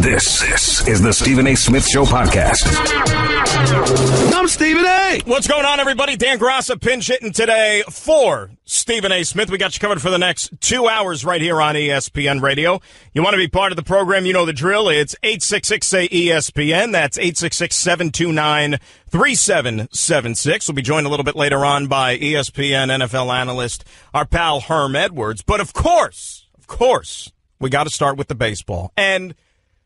This is the Stephen A. Smith Show podcast. I'm Stephen A. What's going on, everybody? Dan Graca pinch hitting today for Stephen A. Smith. We got you covered for the next 2 hours right here on ESPN Radio. You want to be part of the program, you know the drill. It's 866-SAY-ESPN. That's 866-729-3776. We'll be joined a little bit later on by ESPN NFL analyst, our pal Herm Edwards. But of course, we got to start with the baseball. And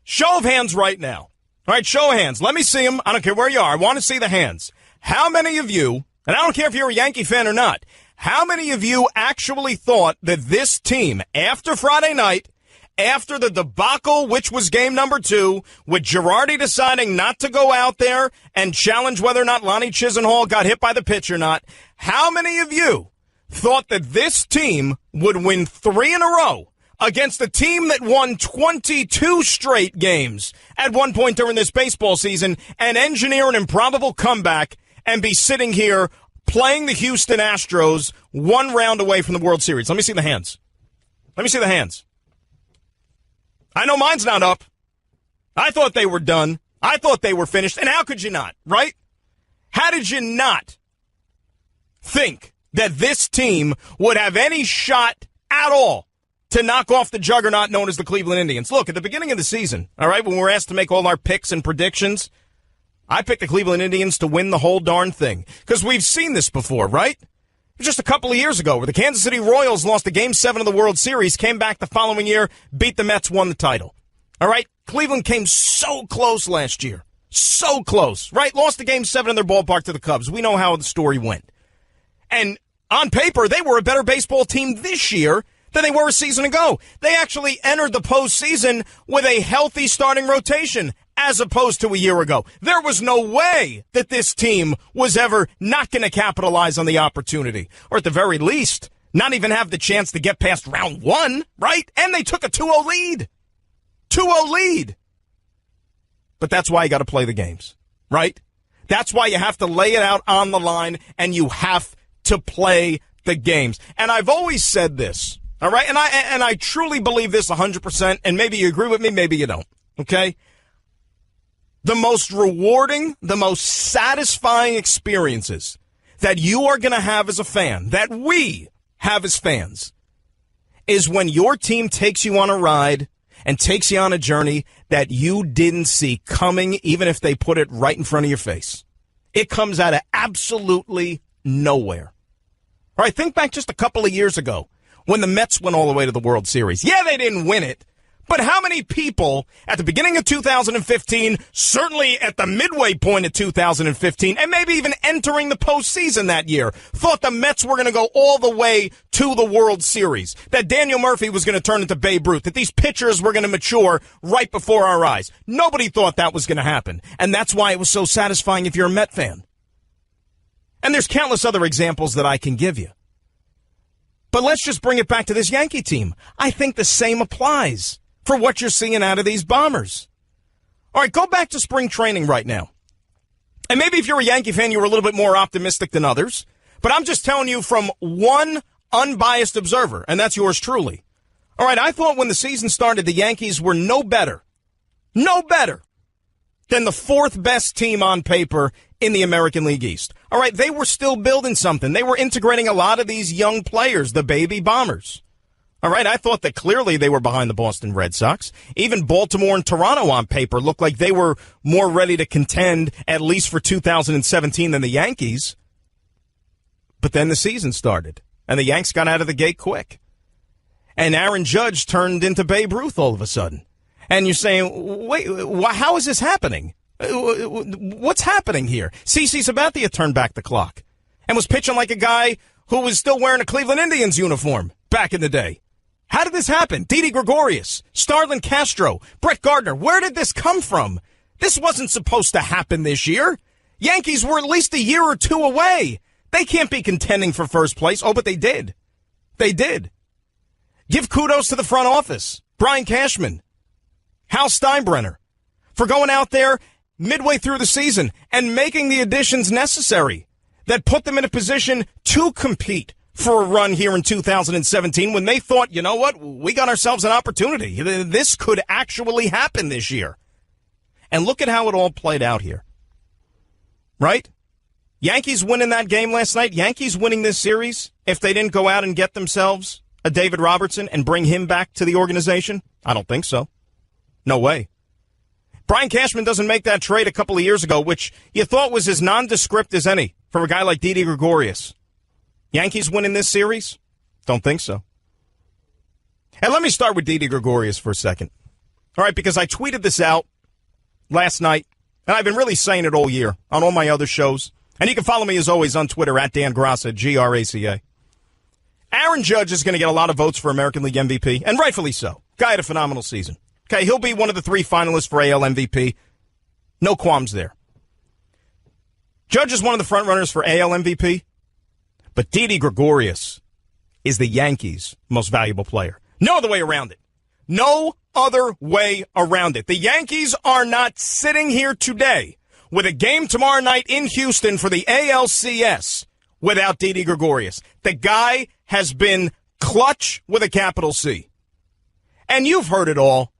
show of hands right now. All right, show of hands. Let me see them. I don't care where you are. I want to see the hands. How many of you, and I don't care if you're a Yankee fan or not, how many of you actually thought that this team, after Friday night, after the debacle, which was game number 2, with Girardi deciding not to go out there and challenge whether or not Lonnie Chisenhall got hit by the pitch or not, how many of you thought that this team would win 3 in a row against a team that won 22 straight games at one point during this baseball season and engineer an improbable comeback and be sitting here playing the Houston Astros 1 round away from the World Series? Let me see the hands. Let me see the hands. I know mine's not up. I thought they were done. I thought they were finished. And how could you not, right? How did you not think that this team would have any shot at all to knock off the juggernaut known as the Cleveland Indians? Look, at the beginning of the season, all right, when we're asked to make all our picks and predictions, I picked the Cleveland Indians to win the whole darn thing. Because we've seen this before, right? Just a couple of years ago, where the Kansas City Royals lost a Game 7 of the World Series, came back the following year, beat the Mets, won the title. All right? Cleveland came so close last year. So close, right? Lost a Game 7 in their ballpark to the Cubs. We know how the story went. And on paper, they were a better baseball team this year than they were a season ago. They actually entered the postseason with a healthy starting rotation as opposed to a year ago. There was no way that this team was ever not going to capitalize on the opportunity, or at the very least, not even have the chance to get past round 1, right? And they took a 2-0 lead. 2-0 lead. But that's why you got to play the games, right? That's why you have to lay it out on the line, and you have to play the games. And I've always said this. All right, and I truly believe this 100%, and maybe you agree with me, maybe you don't, okay? The most rewarding, the most satisfying experiences that you are going to have as a fan, that we have as fans, is when your team takes you on a ride and takes you on a journey that you didn't see coming, even if they put it right in front of your face. It comes out of absolutely nowhere. All right, think back just a couple of years ago, when the Mets went all the way to the World Series. Yeah, they didn't win it, but how many people at the beginning of 2015, certainly at the midway point of 2015, and maybe even entering the postseason that year, thought the Mets were going to go all the way to the World Series, that Daniel Murphy was going to turn into Babe Ruth, that these pitchers were going to mature right before our eyes? Nobody thought that was going to happen, and that's why it was so satisfying if you're a Met fan. And there's countless other examples that I can give you. But let's just bring it back to this Yankee team. I think the same applies for what you're seeing out of these Bombers. All right, go back to spring training right now. And maybe if you're a Yankee fan, you were a little bit more optimistic than others. But I'm just telling you from one unbiased observer, and that's yours truly. All right, I thought when the season started, the Yankees were no better than the 4th best team on paper in the American League East. All right, they were still building something. They were integrating a lot of these young players, the baby Bombers. All right, I thought that clearly they were behind the Boston Red Sox. Even Baltimore and Toronto on paper looked like they were more ready to contend, at least for 2017, than the Yankees. But then the season started, and the Yanks got out of the gate quick. And Aaron Judge turned into Babe Ruth all of a sudden. And you're saying, wait, how is this happening? What's happening here? CeCe Sabathia turned back the clock and was pitching like a guy who was still wearing a Cleveland Indians uniform back in the day. How did this happen? Didi Gregorius, Starlin Castro, Brett Gardner. Where did this come from? This wasn't supposed to happen this year. Yankees were at least a year or 2 away. They can't be contending for first place. Oh, but they did. They did. Give kudos to the front office. Brian Cashman, Hal Steinbrenner, for going out there midway through the season and making the additions necessary that put them in a position to compete for a run here in 2017 when they thought, you know what, we got ourselves an opportunity. This could actually happen this year. And look at how it all played out here. Right? Yankees winning that game last night. Yankees winning this series if they didn't go out and get themselves a David Robertson and bring him back to the organization? I don't think so. No way. Brian Cashman doesn't make that trade a couple of years ago, which you thought was as nondescript as any from a guy like Didi Gregorius. Yankees winning this series? Don't think so. And let me start with Didi Gregorius for a second. All right, because I tweeted this out last night, and I've been really saying it all year on all my other shows. And you can follow me, as always, on Twitter, at Dan Graca, Graca. Aaron Judge is going to get a lot of votes for American League MVP, and rightfully so. Guy had a phenomenal season. Okay, he'll be one of the 3 finalists for AL MVP. No qualms there. Judge is one of the front runners for AL MVP, but Didi Gregorius is the Yankees' most valuable player. No other way around it. No other way around it. The Yankees are not sitting here today with a game tomorrow night in Houston for the ALCS without Didi Gregorius. The guy has been clutch with a capital C. And you've heard it all.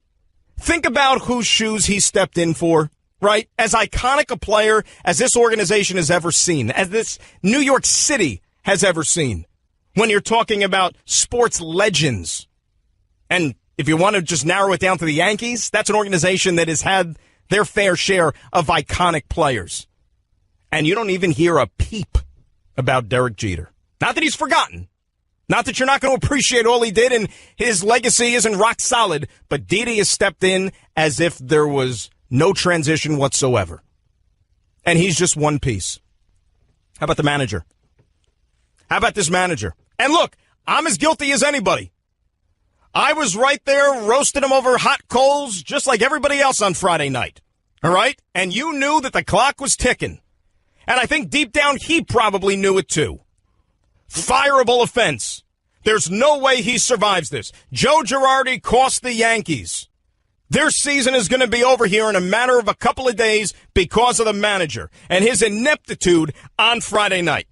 Think about whose shoes he stepped in for, right? As iconic a player as this organization has ever seen, as this New York City has ever seen. When you're talking about sports legends. And if you want to just narrow it down to the Yankees, that's an organization that has had their fair share of iconic players. And you don't even hear a peep about Derek Jeter. Not that he's forgotten. Not that you're not going to appreciate all he did and his legacy isn't rock solid, but Didi has stepped in as if there was no transition whatsoever. And he's just one piece. How about the manager? How about this manager? And look, I'm as guilty as anybody. I was right there roasting him over hot coals just like everybody else on Friday night. All right? And you knew that the clock was ticking. And I think deep down he probably knew it too. Fireable offense. There's no way he survives this. Joe Girardi cost the Yankees. Their season is going to be over here in a matter of a couple of days because of the manager and his ineptitude on Friday night.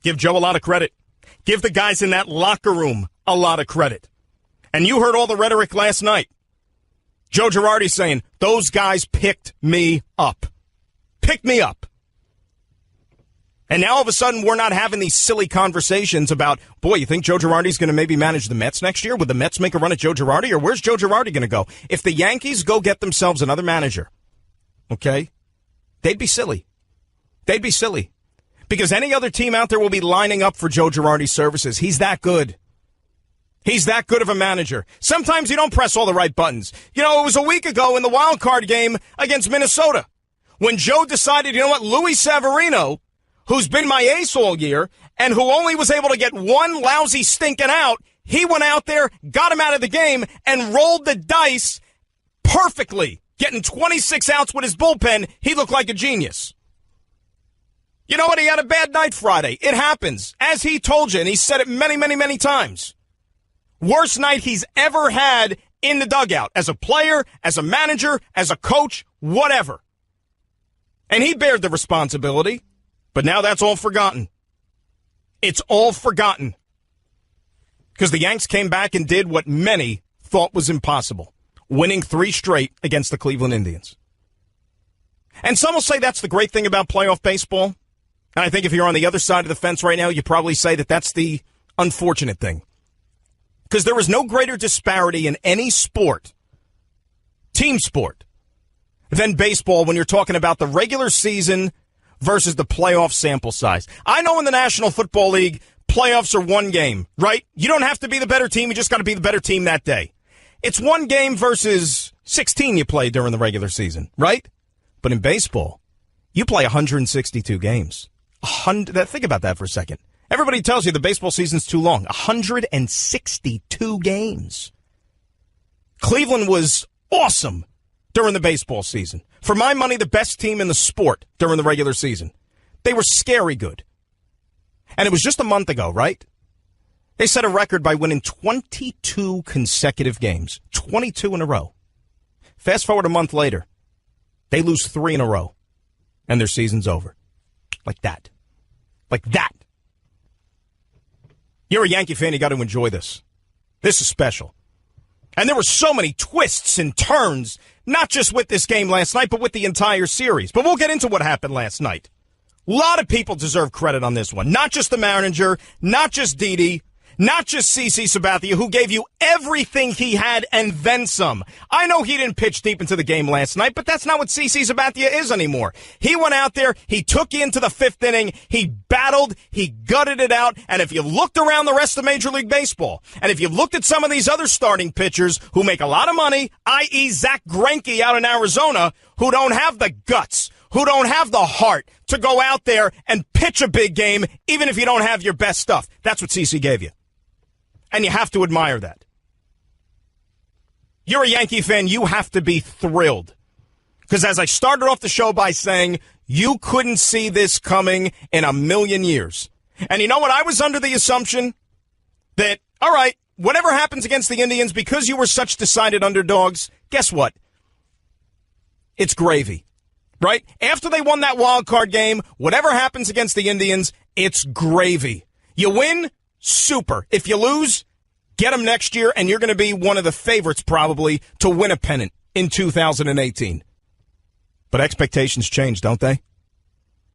Give Joe a lot of credit. Give the guys in that locker room a lot of credit. And you heard all the rhetoric last night. Joe Girardi saying, those guys picked me up. Picked me up. And now all of a sudden we're not having these silly conversations about, boy, you think Joe Girardi's going to maybe manage the Mets next year? Would the Mets make a run at Joe Girardi? Or where's Joe Girardi going to go? If the Yankees go get themselves another manager, okay, they'd be silly. They'd be silly. Because any other team out there will be lining up for Joe Girardi's services. He's that good. He's that good of a manager. Sometimes you don't press all the right buttons. You know, it was a week ago in the wild card game against Minnesota when Joe decided, you know what, Luis Severino, who's been my ace all year and who only was able to get one lousy stinking out, he went out there, got him out of the game, and rolled the dice perfectly, getting 26 outs with his bullpen. He looked like a genius. You know what? He had a bad night Friday. It happens. As he told you, and he said it many, many, many times. Worst night he's ever had in the dugout. As a player, as a manager, as a coach, whatever. And he bared the responsibility. But now that's all forgotten. It's all forgotten. Because the Yanks came back and did what many thought was impossible. Winning 3 straight against the Cleveland Indians. And some will say that's the great thing about playoff baseball. And I think if you're on the other side of the fence right now, you probably say that that's the unfortunate thing. Because there is no greater disparity in any sport, team sport, than baseball when you're talking about the regular season versus the playoff sample size. I know in the National Football League, playoffs are one game, right? You don't have to be the better team. You just got to be the better team that day. It's one game versus 16 you play during the regular season, right? But in baseball, you play 162 games. Think about that for a second. Everybody tells you the baseball season's too long. 162 games. Cleveland was awesome during the baseball season. For my money, the best team in the sport during the regular season. They were scary good. And it was just a month ago, right? They set a record by winning 22 consecutive games. 22 in a row. Fast forward a month later, they lose 3 in a row. And their season's over. Like that. Like that. You're a Yankee fan, you got to enjoy this. This is special. And there were so many twists and turns, not just with this game last night, but with the entire series. But we'll get into what happened last night. A lot of people deserve credit on this one. Not just the manager, not just Didi, not just CC Sabathia, who gave you everything he had and then some. I know he didn't pitch deep into the game last night, but that's not what CC Sabathia is anymore. He went out there, he took you into the fifth inning, he battled, he gutted it out, and if you looked around the rest of Major League Baseball, and if you looked at some of these other starting pitchers who make a lot of money, i.e. Zach Greinke out in Arizona, who don't have the guts, who don't have the heart to go out there and pitch a big game, even if you don't have your best stuff. That's what CC gave you. And you have to admire that. You're a Yankee fan, you have to be thrilled. Because as I started off the show by saying, you couldn't see this coming in a million years. And you know what? I was under the assumption that, all right, whatever happens against the Indians, because you were such decided underdogs, guess what? It's gravy. Right? After they won that wild card game, whatever happens against the Indians, it's gravy. You win, super. If you lose, get them next year, and you're going to be one of the favorites probably to win a pennant in 2018. But expectations change, don't they?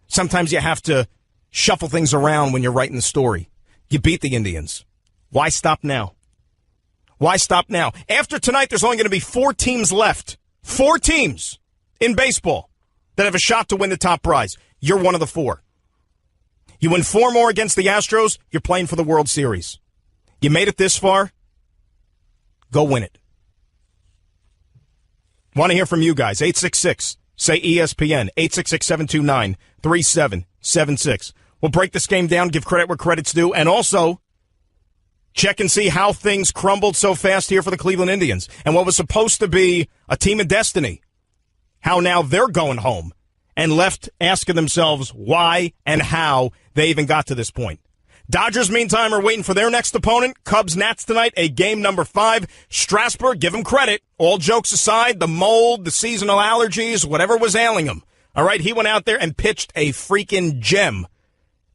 Sometimes you have to shuffle things around when you're writing the story. You beat the Indians. Why stop now? Why stop now? After tonight, there's only going to be 4 teams left. 4 teams in baseball that have a shot to win the top prize. You're one of the 4. You win 4 more against the Astros, you're playing for the World Series. You made it this far, go win it. Want to hear from you guys. 866, say ESPN, 866-729-3776. We'll break this game down, give credit where credit's due, and also check and see how things crumbled so fast here for the Cleveland Indians. And what was supposed to be a team of destiny, how now they're going home and left asking themselves why and how they even got to this point. Dodgers, meantime, are waiting for their next opponent. Cubs-Nats tonight, a game number 5. Strasburg, give him credit. All jokes aside, the mold, the seasonal allergies, whatever was ailing him. All right, he went out there and pitched a freaking gem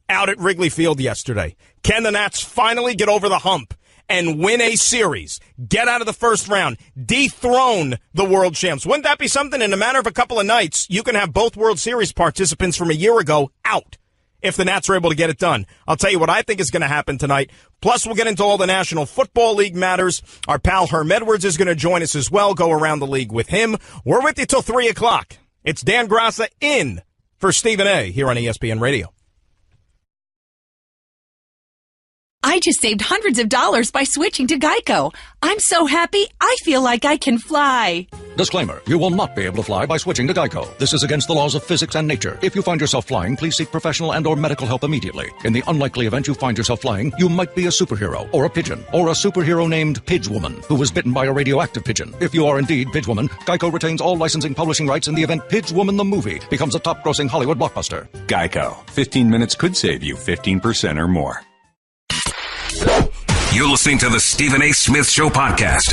out at Wrigley Field yesterday. Can the Nats finally get over the hump and win a series, get out of the first round, dethrone the world champs? Wouldn't that be something? In a matter of a couple of nights, you can have both World Series participants from a year ago out if the Nats are able to get it done. I'll tell you what I think is going to happen tonight. Plus, we'll get into all the National Football League matters. Our pal Herm Edwards is going to join us as well, go around the league with him. We're with you till 3 o'clock. It's Dan Graca in for Stephen A. here on ESPN Radio. I just saved hundreds of dollars by switching to Geico. I'm so happy, I feel like I can fly. Disclaimer, you will not be able to fly by switching to Geico. This is against the laws of physics and nature. If you find yourself flying, please seek professional and or medical help immediately. In the unlikely event you find yourself flying, you might be a superhero, or a pigeon, or a superhero named Pidgewoman, who was bitten by a radioactive pigeon. If you are indeed Pidgewoman, Geico retains all licensing publishing rights in the event Pidgewoman the movie becomes a top-grossing Hollywood blockbuster. Geico. 15 minutes could save you 15% or more. You're listening to the Stephen A. Smith Show podcast.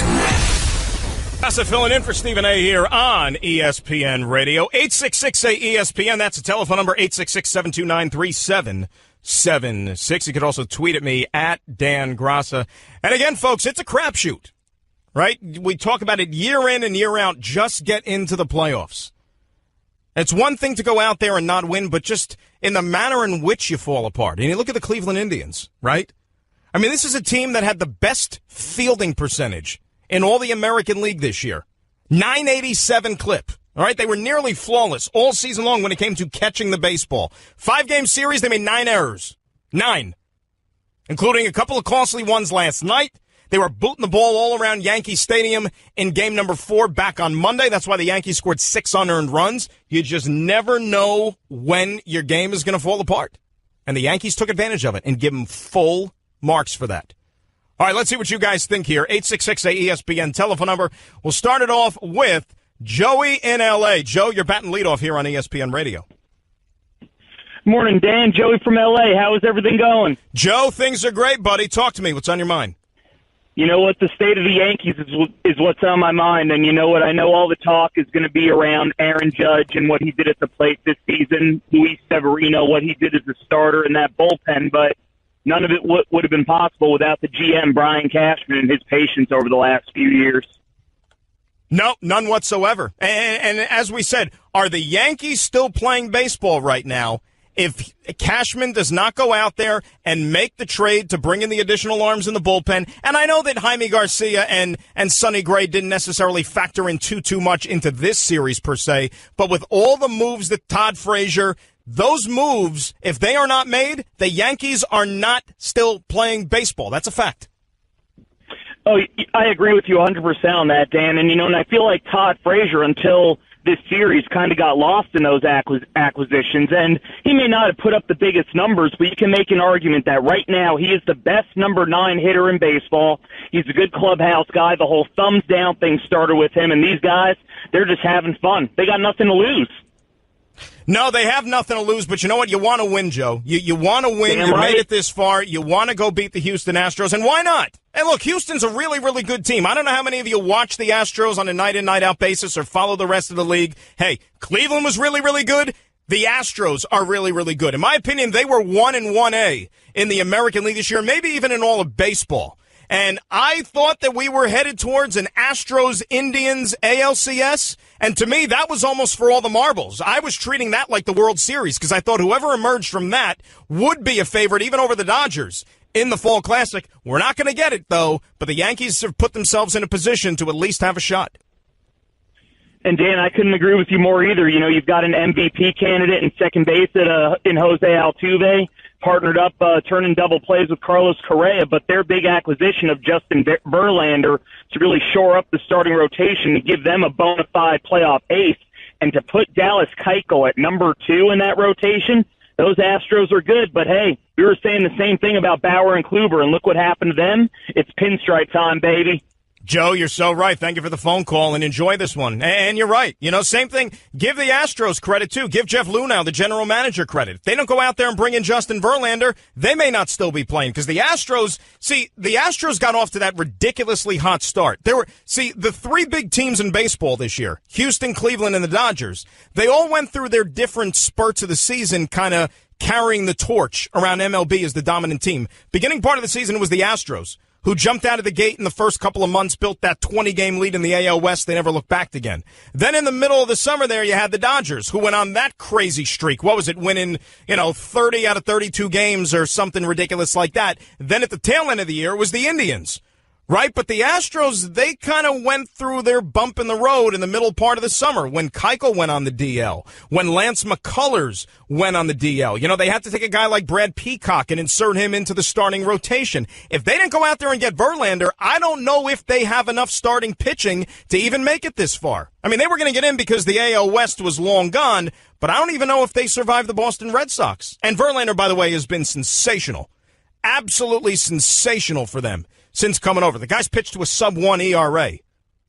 Graca filling in for Stephen A. here on ESPN Radio. 866-ESPN. That's the telephone number, 866-729-3776. You could also tweet at me, at Dan Graca. And again, folks, it's a crapshoot, right? We talk about it year in and year out. Just get into the playoffs. It's one thing to go out there and not win, but just in the manner in which you fall apart. And you look at the Cleveland Indians, right? I mean, this is a team that had the best fielding percentage in all the American League this year. 987 clip. All right, they were nearly flawless all season long when it came to catching the baseball. 5-game series, they made 9 errors. 9. Including a couple of costly ones last night. They were booting the ball all around Yankee Stadium in game number 4 back on Monday. That's why the Yankees scored 6 unearned runs. You just never know when your game is going to fall apart. And the Yankees took advantage of it and give them full marks for that. All right, let's see what you guys think here. 866-ESPN telephone number. We'll start it off with Joey in L.A. Joe, you're batting leadoff here on ESPN Radio. Morning, Dan. Joey from L.A. How is everything going? Joe, things are great, buddy. Talk to me. What's on your mind? You know what? The state of the Yankees is what's on my mind. And you know what? I know all the talk is going to be around Aaron Judge and what he did at the plate this season, Luis Severino, what he did as a starter in that bullpen. But none of it would have been possible without the GM, Brian Cashman, and his patience over the last few years. No, none whatsoever. And as we said, are the Yankees still playing baseball right now if Cashman does not go out there and make the trade to bring in the additional arms in the bullpen? And I know that Jaime Garcia and Sonny Gray didn't necessarily factor in too much into this series per se, but with all the moves that Todd Frazier, those moves, if they are not made, the Yankees are not still playing baseball. That's a fact. Oh, I agree with you 100% on that, Dan. And, and I feel like Todd Frazier, until this series, kind of got lost in those acquisitions. And he may not have put up the biggest numbers, but you can make an argument that right now he is the best number 9 hitter in baseball. He's a good clubhouse guy. The whole thumbs down thing started with him. And these guys, they're just having fun. They got nothing to lose. No, they have nothing to lose, but you know what? You want to win, Joe. You want to win. Damn you right. made it this far. You want to go beat the Houston Astros, and why not? And look, Houston's a really, really good team. I don't know how many of you watch the Astros on a night-in, night-out basis or follow the rest of the league. Hey, Cleveland was really, really good. The Astros are really, really good. In my opinion, they were 1-1A in the American League this year, maybe even in all of baseball. And I thought that we were headed towards an Astros-Indians ALCS, and to me, that was almost for all the marbles. I was treating that like the World Series because I thought whoever emerged from that would be a favorite, even over the Dodgers, in the Fall Classic. We're not going to get it, though, but the Yankees have put themselves in a position to at least have a shot. And, Dan, I couldn't agree with you more either. You've got an MVP candidate in second base in Jose Altuve, partnered up, turning double plays with Carlos Correa, but their big acquisition of Justin Verlander to really shore up the starting rotation, to give them a bona fide playoff ace, and to put Dallas Keuchel at number 2 in that rotation, those Astros are good. But, hey, we were saying the same thing about Bauer and Kluber, and look what happened to them. It's pinstripe time, baby. Joe, you're so right. Thank you for the phone call, and enjoy this one. And you're right. Same thing. Give the Astros credit, too. Give Jeff Luhnow, the general manager, credit. If they don't go out there and bring in Justin Verlander, they may not still be playing. Because the Astros got off to that ridiculously hot start. The 3 big teams in baseball this year, Houston, Cleveland, and the Dodgers, they all went through their different spurts of the season, kind of carrying the torch around MLB as the dominant team. Beginning part of the season was the Astros, who jumped out of the gate in the first couple of months, built that 20-game lead in the AL West. They never looked back again. Then in the middle of the summer there, you had the Dodgers, who went on that crazy streak. What was it, winning, 30 out of 32 games or something ridiculous like that. Then at the tail end of the year, it was the Indians. Right, but the Astros, they kind of went through their bump in the road in the middle part of the summer when Keuchel went on the DL, when Lance McCullers went on the DL. They had to take a guy like Brad Peacock and insert him into the starting rotation. If they didn't go out there and get Verlander, I don't know if they have enough starting pitching to even make it this far. I mean, they were going to get in because the AL West was long gone, but I don't even know if they survived the Boston Red Sox. And Verlander, by the way, has been sensational. Absolutely sensational for them since coming over. The guy's pitched to a sub-1 ERA.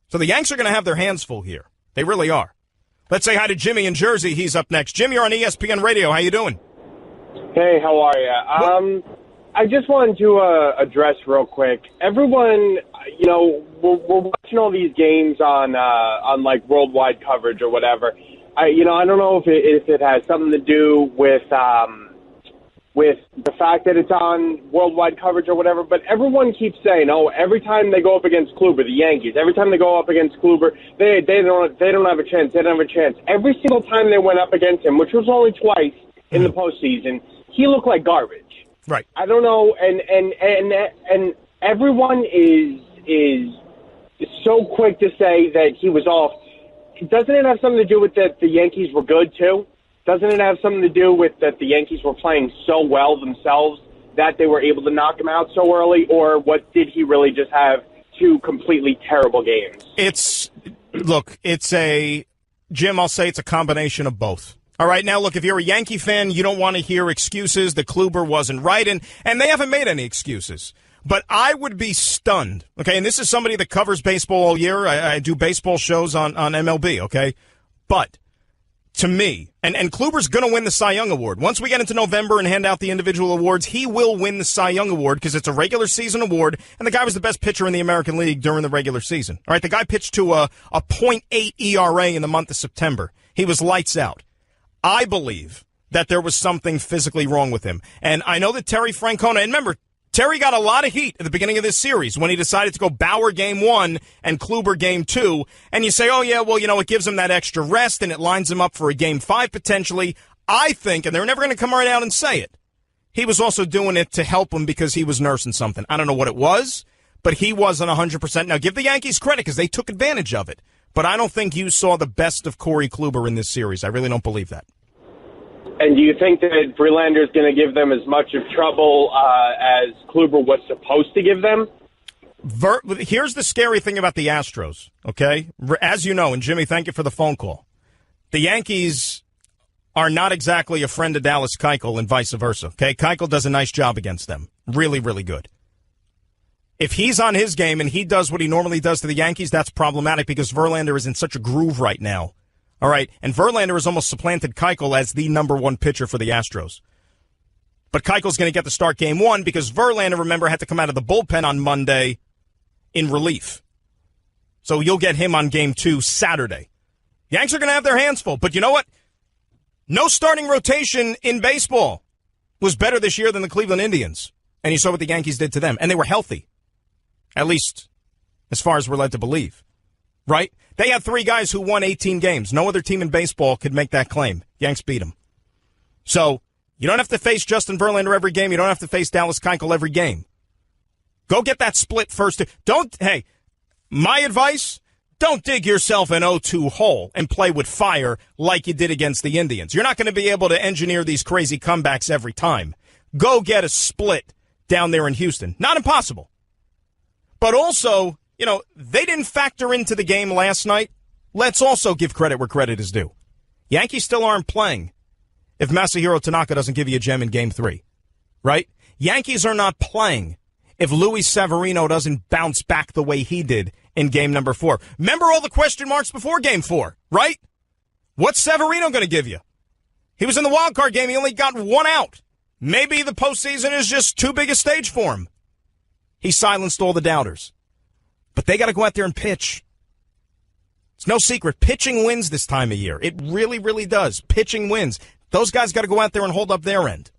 So the Yanks are going to have their hands full here. They really are. Let's say hi to Jimmy in Jersey. He's up next. Jimmy, you're on ESPN Radio. How you doing? Hey, how are you? I just wanted to address real quick. Everyone, we're watching all these games on like worldwide coverage or whatever. I don't know if it has something to do with the fact that it's on worldwide coverage or whatever, but everyone keeps saying, every time they go up against Kluber, the Yankees, every time they go up against Kluber, they don't have a chance. They don't have a chance. Every single time they went up against him, which was only twice in the postseason, he looked like garbage. Right. I don't know, and everyone is so quick to say that he was off. Doesn't it have something to do with that the Yankees were good too? Doesn't it have something to do with that the Yankees were playing so well themselves that they were able to knock him out so early, or what, did he really just have 2 completely terrible games? Jim, I'll say it's a combination of both. All right, now look, if you're a Yankee fan, you don't want to hear excuses that Kluber wasn't right, and they haven't made any excuses. But I would be stunned, okay, and this is somebody that covers baseball all year. I do baseball shows on MLB, okay? But to me, and Kluber's going to win the Cy Young Award. Once we get into November and hand out the individual awards, he will win the Cy Young Award because it's a regular season award, and the guy was the best pitcher in the American League during the regular season. All right, the guy pitched to a .8 ERA in the month of September. He was lights out. I believe that there was something physically wrong with him. And I know that Terry Francona, and remember, Terry got a lot of heat at the beginning of this series when he decided to go Bauer game 1 and Kluber game 2. And you say, oh, yeah, well, it gives him that extra rest and it lines him up for a game 5 potentially. I think, and they're never going to come right out and say it, he was also doing it to help him because he was nursing something. I don't know what it was, but he wasn't 100%. Now, give the Yankees credit because they took advantage of it. But I don't think you saw the best of Corey Kluber in this series. I really don't believe that. And do you think that Verlander is going to give them as much of trouble as Kluber was supposed to give them? Here's the scary thing about the Astros, okay? As you know, and Jimmy, thank you for the phone call, the Yankees are not exactly a friend of Dallas Keuchel and vice versa, okay? Keuchel does a nice job against them. Really, really good. If he's on his game and he does what he normally does to the Yankees, that's problematic because Verlander is in such a groove right now. All right, and Verlander has almost supplanted Keuchel as the number 1 pitcher for the Astros. But Keuchel's going to get to start game 1 because Verlander, remember, had to come out of the bullpen on Monday in relief. So you'll get him on game 2 Saturday. Yanks are going to have their hands full. But you know what? No starting rotation in baseball was better this year than the Cleveland Indians. And you saw what the Yankees did to them. And they were healthy, at least as far as we're led to believe. Right? They had 3 guys who won 18 games. No other team in baseball could make that claim. Yanks beat them. So you don't have to face Justin Verlander every game. You don't have to face Dallas Keuchel every game. Go get that split first. Hey, my advice, don't dig yourself an 0-2 hole and play with fire like you did against the Indians. You're not going to be able to engineer these crazy comebacks every time. Go get a split down there in Houston. Not impossible. But also, they didn't factor into the game last night. Let's also give credit where credit is due. Yankees still aren't playing if Masahiro Tanaka doesn't give you a gem in game 3, right? Yankees are not playing if Luis Severino doesn't bounce back the way he did in game number 4. Remember all the question marks before game 4, right? What's Severino going to give you? He was in the wild card game. He only got 1 out. Maybe the postseason is just too big a stage for him. He silenced all the doubters. But they got to go out there and pitch. It's no secret. Pitching wins this time of year. It really, really does. Pitching wins. Those guys got to go out there and hold up their end.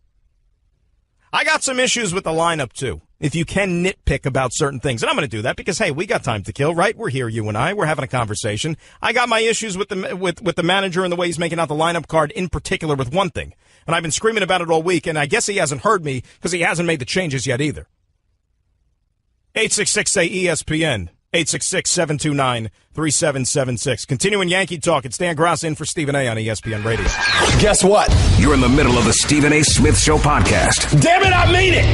I got some issues with the lineup, too, if you can nitpick about certain things. And I'm going to do that because, hey, we got time to kill, right? We're here, you and I. We're having a conversation. I got my issues with the manager and the way he's making out the lineup card, in particular with one thing. And I've been screaming about it all week, and I guess he hasn't heard me because he hasn't made the changes yet either. 866-SAY-ESPN, 866-729-3776. Continuing Yankee talk, it's Dan Grass in for Stephen A. on ESPN Radio. Guess what? You're in the middle of the Stephen A. Smith Show podcast. Damn it, I mean it!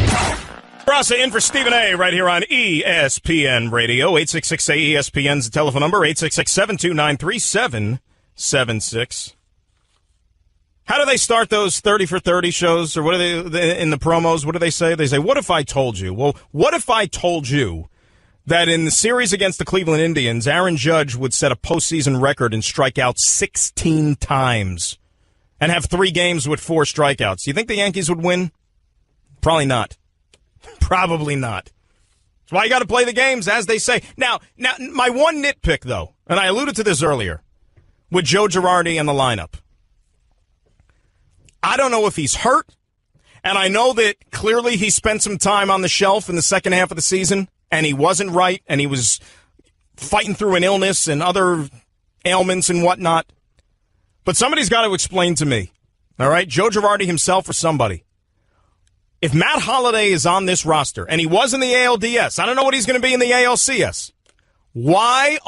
Grass in for Stephen A. right here on ESPN Radio. 866-SAY-ESPN's the telephone number, 866-729-3776. How do they start those 30 for 30 shows, or what are they in the promos? What do they say? They say, what if I told you? Well, what if I told you that in the series against the Cleveland Indians, Aaron Judge would set a postseason record and strike out 16 times and have 3 games with 4 strikeouts? Do you think the Yankees would win? Probably not. Probably not. That's why you got to play the games, as they say. Now, my one nitpick, though, and I alluded to this earlier, with Joe Girardi in the lineup. I don't know if he's hurt, and I know that clearly he spent some time on the shelf in the second half of the season, and he wasn't right, and he was fighting through an illness and other ailments and whatnot. But somebody's got to explain to me, all right, Joe Girardi himself or somebody, if Matt Holliday is on this roster, and he was in the ALDS, I don't know what he's going to be in the ALCS, why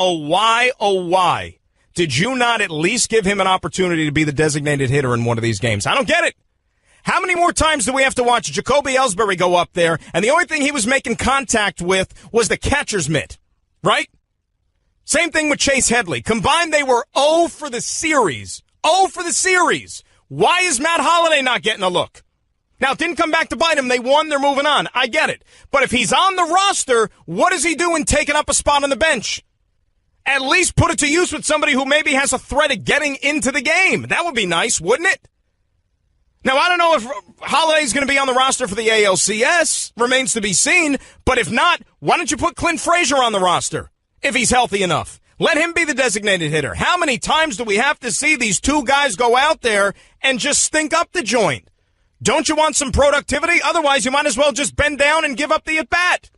did you not at least give him an opportunity to be the designated hitter in one of these games? I don't get it. How many more times do we have to watch Jacoby Ellsbury go up there, and the only thing he was making contact with was the catcher's mitt, right? Same thing with Chase Headley. Combined, they were 0 for the series. 0 for the series. Why is Matt Holliday not getting a look? Now, it didn't come back to bite him. They won. They're moving on. I get it. But if he's on the roster, what is he doing taking up a spot on the bench? At least put it to use with somebody who maybe has a threat of getting into the game. That would be nice, wouldn't it? Now, I don't know if Holliday's going to be on the roster for the ALCS. Remains to be seen. But if not, why don't you put Clint Frazier on the roster if he's healthy enough? Let him be the designated hitter. How many times do we have to see these two guys go out there and just stink up the joint? Don't you want some productivity? Otherwise, you might as well just bend down and give up the at-bat.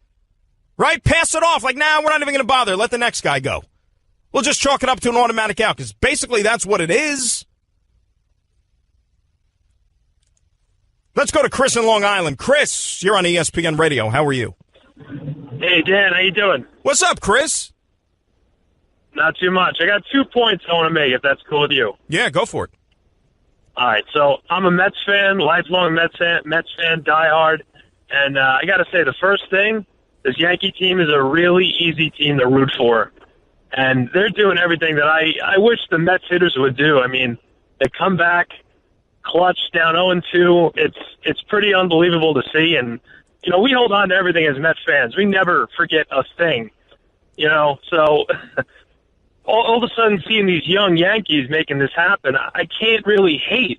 Right? Pass it off. Like, nah, we're not even going to bother. Let the next guy go. We'll just chalk it up to an automatic out, because basically that's what it is. Let's go to Chris in Long Island. Chris, you're on ESPN Radio. How are you? Hey, Dan. How you doing? What's up, Chris? Not too much. I got 2 points I want to make, if that's cool with you. Yeah, go for it. All right, so I'm a Mets fan, lifelong Mets fan, diehard. And I got to say, the first thing, this Yankee team is a really easy team to root for. And they're doing everything that I wish the Mets hitters would do. I mean, they come back, clutch down 0-2. It's pretty unbelievable to see. And, you know, we hold on to everything as Mets fans. We never forget a thing, you know. So all of a sudden seeing these young Yankees making this happen, I can't really hate.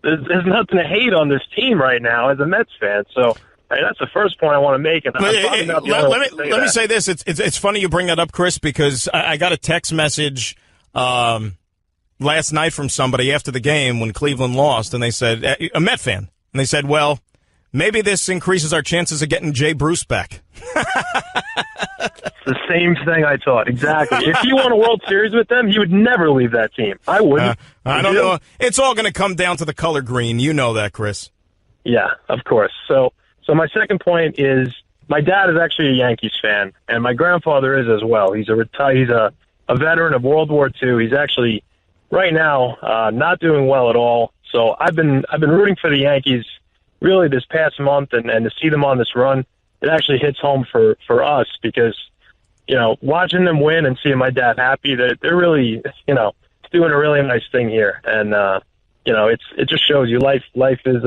There's nothing to hate on this team right now as a Mets fan. So that's the first point I want to make. And let me say this. It's funny you bring that up, Chris, because I got a text message last night from somebody after the game when Cleveland lost, and they said, a Met fan, and they said, well, maybe this increases our chances of getting Jay Bruce back. The same thing I thought. Exactly. If he won a World Series with them, he would never leave that team. I wouldn't. I don't know. It's all going to come down to the color green. You know that, Chris. Yeah, of course. So my second point is my dad is actually a Yankees fan, and my grandfather is as well. He's a veteran of World War II. He's actually right now not doing well at all. So I've been rooting for the Yankees really this past month, and to see them on this run, it actually hits home for us because, you know, watching them win and seeing my dad happy, they're really, you know, doing a really nice thing here. And, you know, it just shows you life is,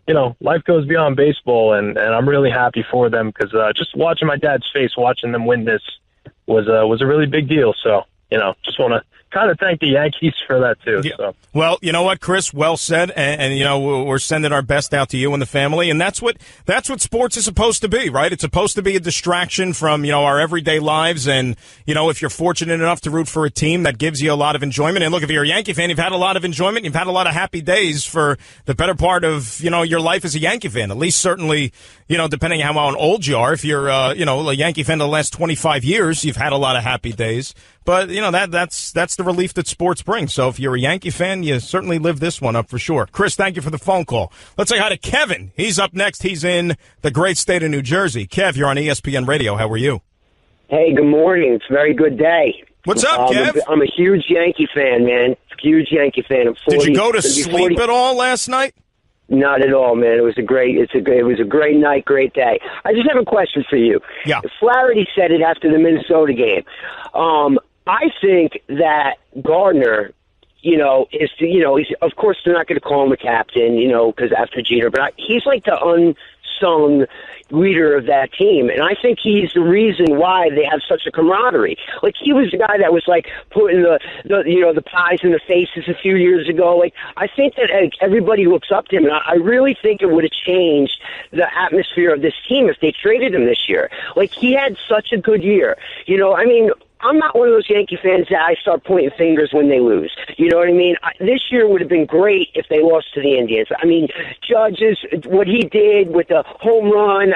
you know, life goes beyond baseball, and I'm really happy for them because just watching my dad's face, watching them win this was a really big deal. So, you know, just want to kind of thank the Yankees for that too. Yeah. So. Well, you know what, Chris? Well said, and you know we're sending our best out to you and the family, and that's what sports is supposed to be, right? It's supposed to be a distraction from our everyday lives, and if you're fortunate enough to root for a team, that gives you a lot of enjoyment. And look, if you're a Yankee fan, you've had a lot of enjoyment, you've had a lot of happy days for the better part of your life as a Yankee fan. At least certainly, depending on how old you are, if you're a Yankee fan the last 25 years, you've had a lot of happy days. But that's the relief that sports brings. So if you're a Yankee fan, you certainly live this one up for sure. Chris, thank you for the phone call. Let's say hi to Kevin. He's up next. He's in the great state of New Jersey. Kev, you're on ESPN Radio. How are you? Hey, good morning. It's a very good day. What's up, Kev? I'm a huge Yankee fan, man. Huge Yankee fan. I'm 40, Did you go to sleep at all last night? Not at all, man. It was a great night, great day. I just have a question for you. Yeah. Flaherty said it after the Minnesota game. I think that Gardner, he's of course they're not going to call him a captain, because after Jeter, but he's like the unsung leader of that team, and I think he's the reason why they have such a camaraderie. Like, he was the guy that was like putting the pies in the faces a few years ago. Like, I think that everybody looks up to him, and I really think it would have changed the atmosphere of this team if they traded him this year. Like, he had such a good year. I'm not one of those Yankee fans that I start pointing fingers when they lose. You know what I mean? This year would have been great if they lost to the Indians. I mean, Judge's, what he did with the home run,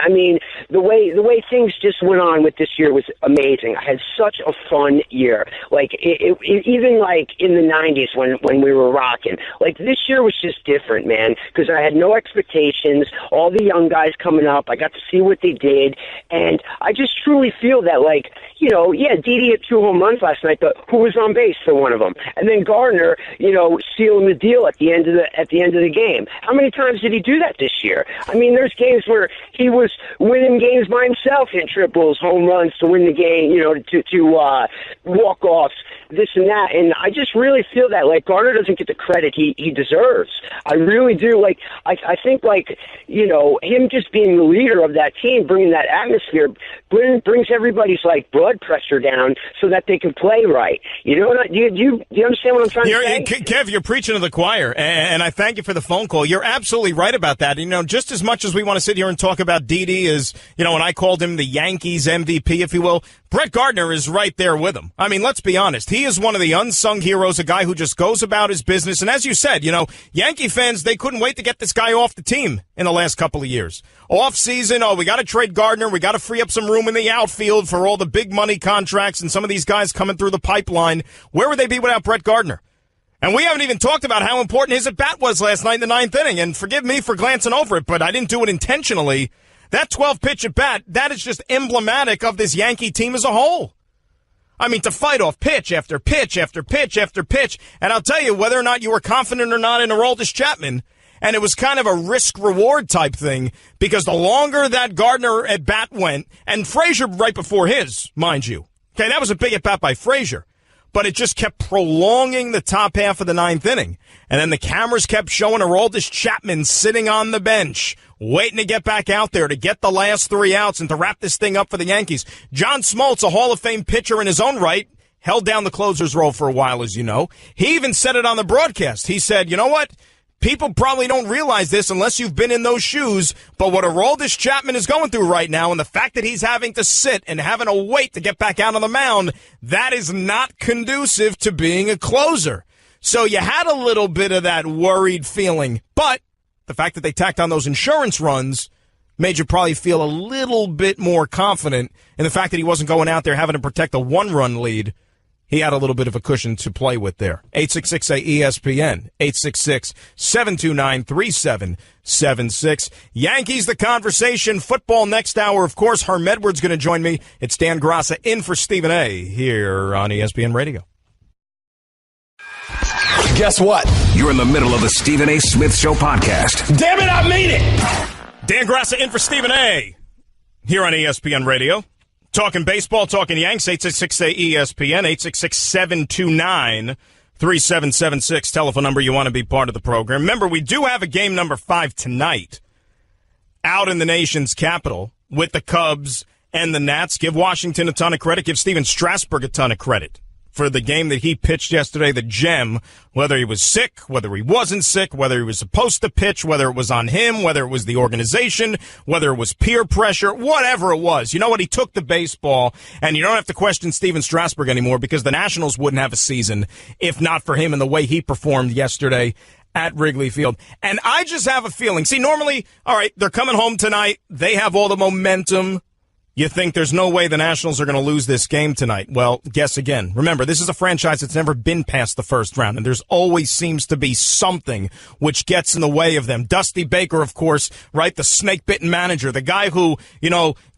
the way things just went on with this year was amazing. I had such a fun year. Like, even like in the 90s when we were rocking. Like, this year was just different, man, because I had no expectations. All the young guys coming up, I got to see what they did, and I just truly feel that, like, Didi hit 2 home runs last night, but who was on base for one of them? And then Gardner, sealing the deal at the end of the game. How many times did he do that this year? There's games where he was winning games by himself, in triples, home runs to win the game, to walk-offs, this and that. And I just really feel that, like, Gardner doesn't get the credit he deserves. I really do. Like, I think, like, him just being the leader of that team, bringing that atmosphere, brings everybody's, like, blood pressure down so that they can play right. Do you understand what I'm trying to say? Kev, you're preaching to the choir, and I thank you for the phone call. You're absolutely right about that. Just as much as we want to sit here and talk about Didi as, and I called him the Yankees MVP, if you will, Brett Gardner is right there with him. I mean, let's be honest. He is one of the unsung heroes, a guy who just goes about his business. And as you said, Yankee fans, they couldn't wait to get this guy off the team in the last couple of years. Off season, we got to trade Gardner. We got to free up some room in the outfield for all the big money contracts and some of these guys coming through the pipeline. Where would they be without Brett Gardner? And we haven't even talked about how important his at-bat was last night in the ninth inning. And forgive me for glancing over it, but I didn't do it intentionally. That 12-pitch at-bat, that is just emblematic of this Yankee team as a whole. I mean, to fight off pitch after pitch after pitch after pitch. And I'll tell you, whether or not you were confident or not in Aroldis Chapman, and it was kind of a risk-reward type thing, because the longer that Gardner at-bat went, and Frazier right before his, mind you. Okay, that was a big at-bat by Frazier. But it just kept prolonging the top half of the ninth inning. And then the cameras kept showing Aroldis Chapman sitting on the bench, waiting to get back out there to get the last 3 outs and to wrap this thing up for the Yankees. John Smoltz, a Hall of Fame pitcher in his own right, held down the closer's role for a while, as you know. He even said it on the broadcast. He said, you know what? People probably don't realize this unless you've been in those shoes, but what Aroldis Chapman is going through right now, and the fact that he's having to sit and having to wait to get back out on the mound, that is not conducive to being a closer. So you had a little bit of that worried feeling, but the fact that they tacked on those insurance runs made you probably feel a little bit more confident in the fact that he wasn't going out there having to protect a one-run lead. He had a little bit of a cushion to play with there. 866-ESPN, 866-729-3776. Yankees, the conversation. Football next hour. Of course, Herm Edwards going to join me. It's Dan Graca in for Stephen A. here on ESPN Radio. Guess what? You're in the middle of the Stephen A. Smith Show podcast. Damn it, I mean it! Dan Graca in for Stephen A. here on ESPN Radio. Talking baseball, talking Yanks, 866-ESPN, 866-729-3776, telephone number you want to be part of the program. Remember, we do have a game number 5 tonight out in the nation's capital with the Cubs and the Nats. Give Washington a ton of credit. Give Steven Strasburg a ton of credit for the game that he pitched yesterday, the gem, whether he was sick, whether he wasn't sick, whether he was supposed to pitch, whether it was on him, whether it was the organization, whether it was peer pressure, whatever it was. You know what? He took the baseball, and you don't have to question Steven Strasburg anymore because the Nationals wouldn't have a season if not for him and the way he performed yesterday at Wrigley Field. And I just have a feeling. See, normally, all right, they're coming home tonight. They have all the momentum. You think there's no way the Nationals are going to lose this game tonight. Well, guess again. Remember, this is a franchise that's never been past the first round, and there's always seems to be something which gets in the way of them. Dusty Baker, of course, right, the snake-bitten manager, the guy who,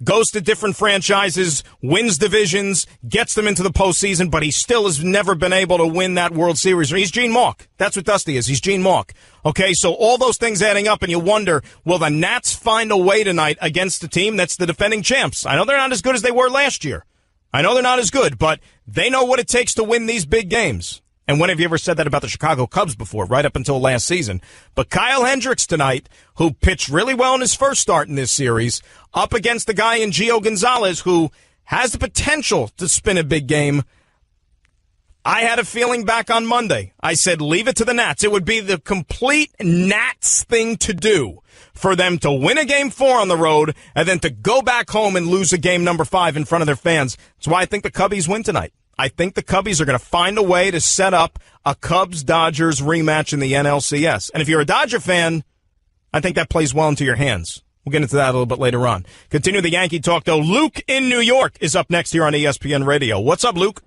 goes to different franchises, wins divisions, gets them into the postseason, but he still has never been able to win that World Series. He's Gene Mauch. That's what Dusty is. He's Gene Mauch. Okay, so all those things adding up, and you wonder, will the Nats find a way tonight against a team that's the defending champs? I know they're not as good as they were last year. I know they're not as good, but they know what it takes to win these big games. And when have you ever said that about the Chicago Cubs before, right up until last season? But Kyle Hendricks tonight, who pitched really well in his first start in this series, up against the guy in Gio Gonzalez, who has the potential to spin a big game. I had a feeling back on Monday. I said, leave it to the Nats. It would be the complete Nats thing to do for them to win a game 4 on the road and then to go back home and lose a game number 5 in front of their fans. That's why I think the Cubbies win tonight. I think the Cubbies are going to find a way to set up a Cubs-Dodgers rematch in the NLCS. And if you're a Dodger fan, I think that plays well into your hands. We'll get into that a little bit later on. Continue the Yankee talk, though. Luke in New York is up next here on ESPN Radio. What's up, Luke?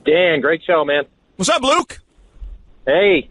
Dan, great show, man. What's up, Luke? Hey,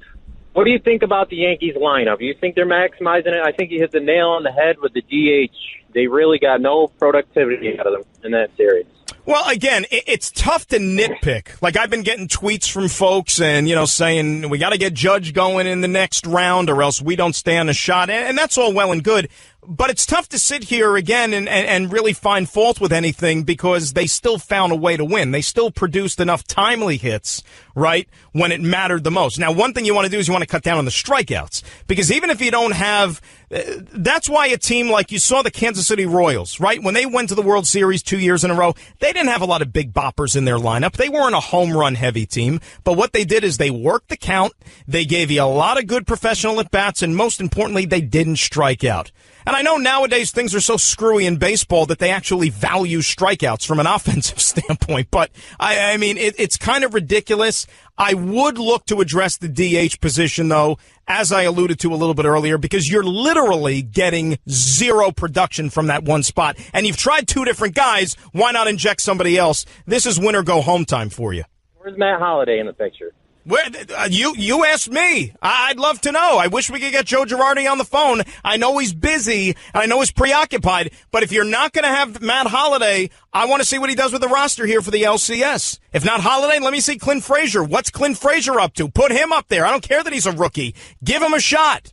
what do you think about the Yankees lineup? You think they're maximizing it? I think you hit the nail on the head with the DH. They really got no productivity out of them in that series. Well, again, it's tough to nitpick. Like, I've been getting tweets from folks and, saying we got to get Judge going in the next round or else we don't stand a shot. And that's all well and good. But it's tough to sit here again and really find fault with anything because they still found a way to win. They still produced enough timely hits, right, when it mattered the most. Now, one thing you want to do is you want to cut down on the strikeouts because even if you don't have that's why a team like you saw the Kansas City Royals, right, when they went to the World Series 2 years in a row, they didn't have a lot of big boppers in their lineup. They weren't a home run heavy team. But what they did is they worked the count. They gave you a lot of good professional at-bats, and most importantly, they didn't strike out. And And I know nowadays things are so screwy in baseball that they actually value strikeouts from an offensive standpoint. But, I mean, it's kind of ridiculous. I would look to address the DH position, though, as I alluded to a little bit earlier, because you're literally getting zero production from that one spot. And you've tried two different guys. Why not inject somebody else? This is win or go home time for you. Where's Matt Holliday in the picture? Where you asked me. I'd love to know. I wish we could get Joe Girardi on the phone. I know he's busy, and I know he's preoccupied, but if you're not going to have Matt Holliday, I want to see what he does with the roster here for the LCS. If not Holliday, let me see Clint Frazier. What's Clint Frazier up to? Put him up there. I don't care that he's a rookie. Give him a shot.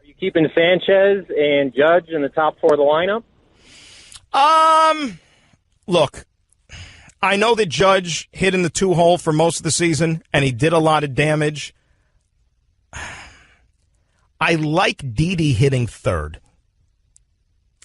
Are you keeping Sanchez and Judge in the top four of the lineup? Look. I know that Judge hit in the 2-hole for most of the season, and he did a lot of damage. I like Didi hitting third.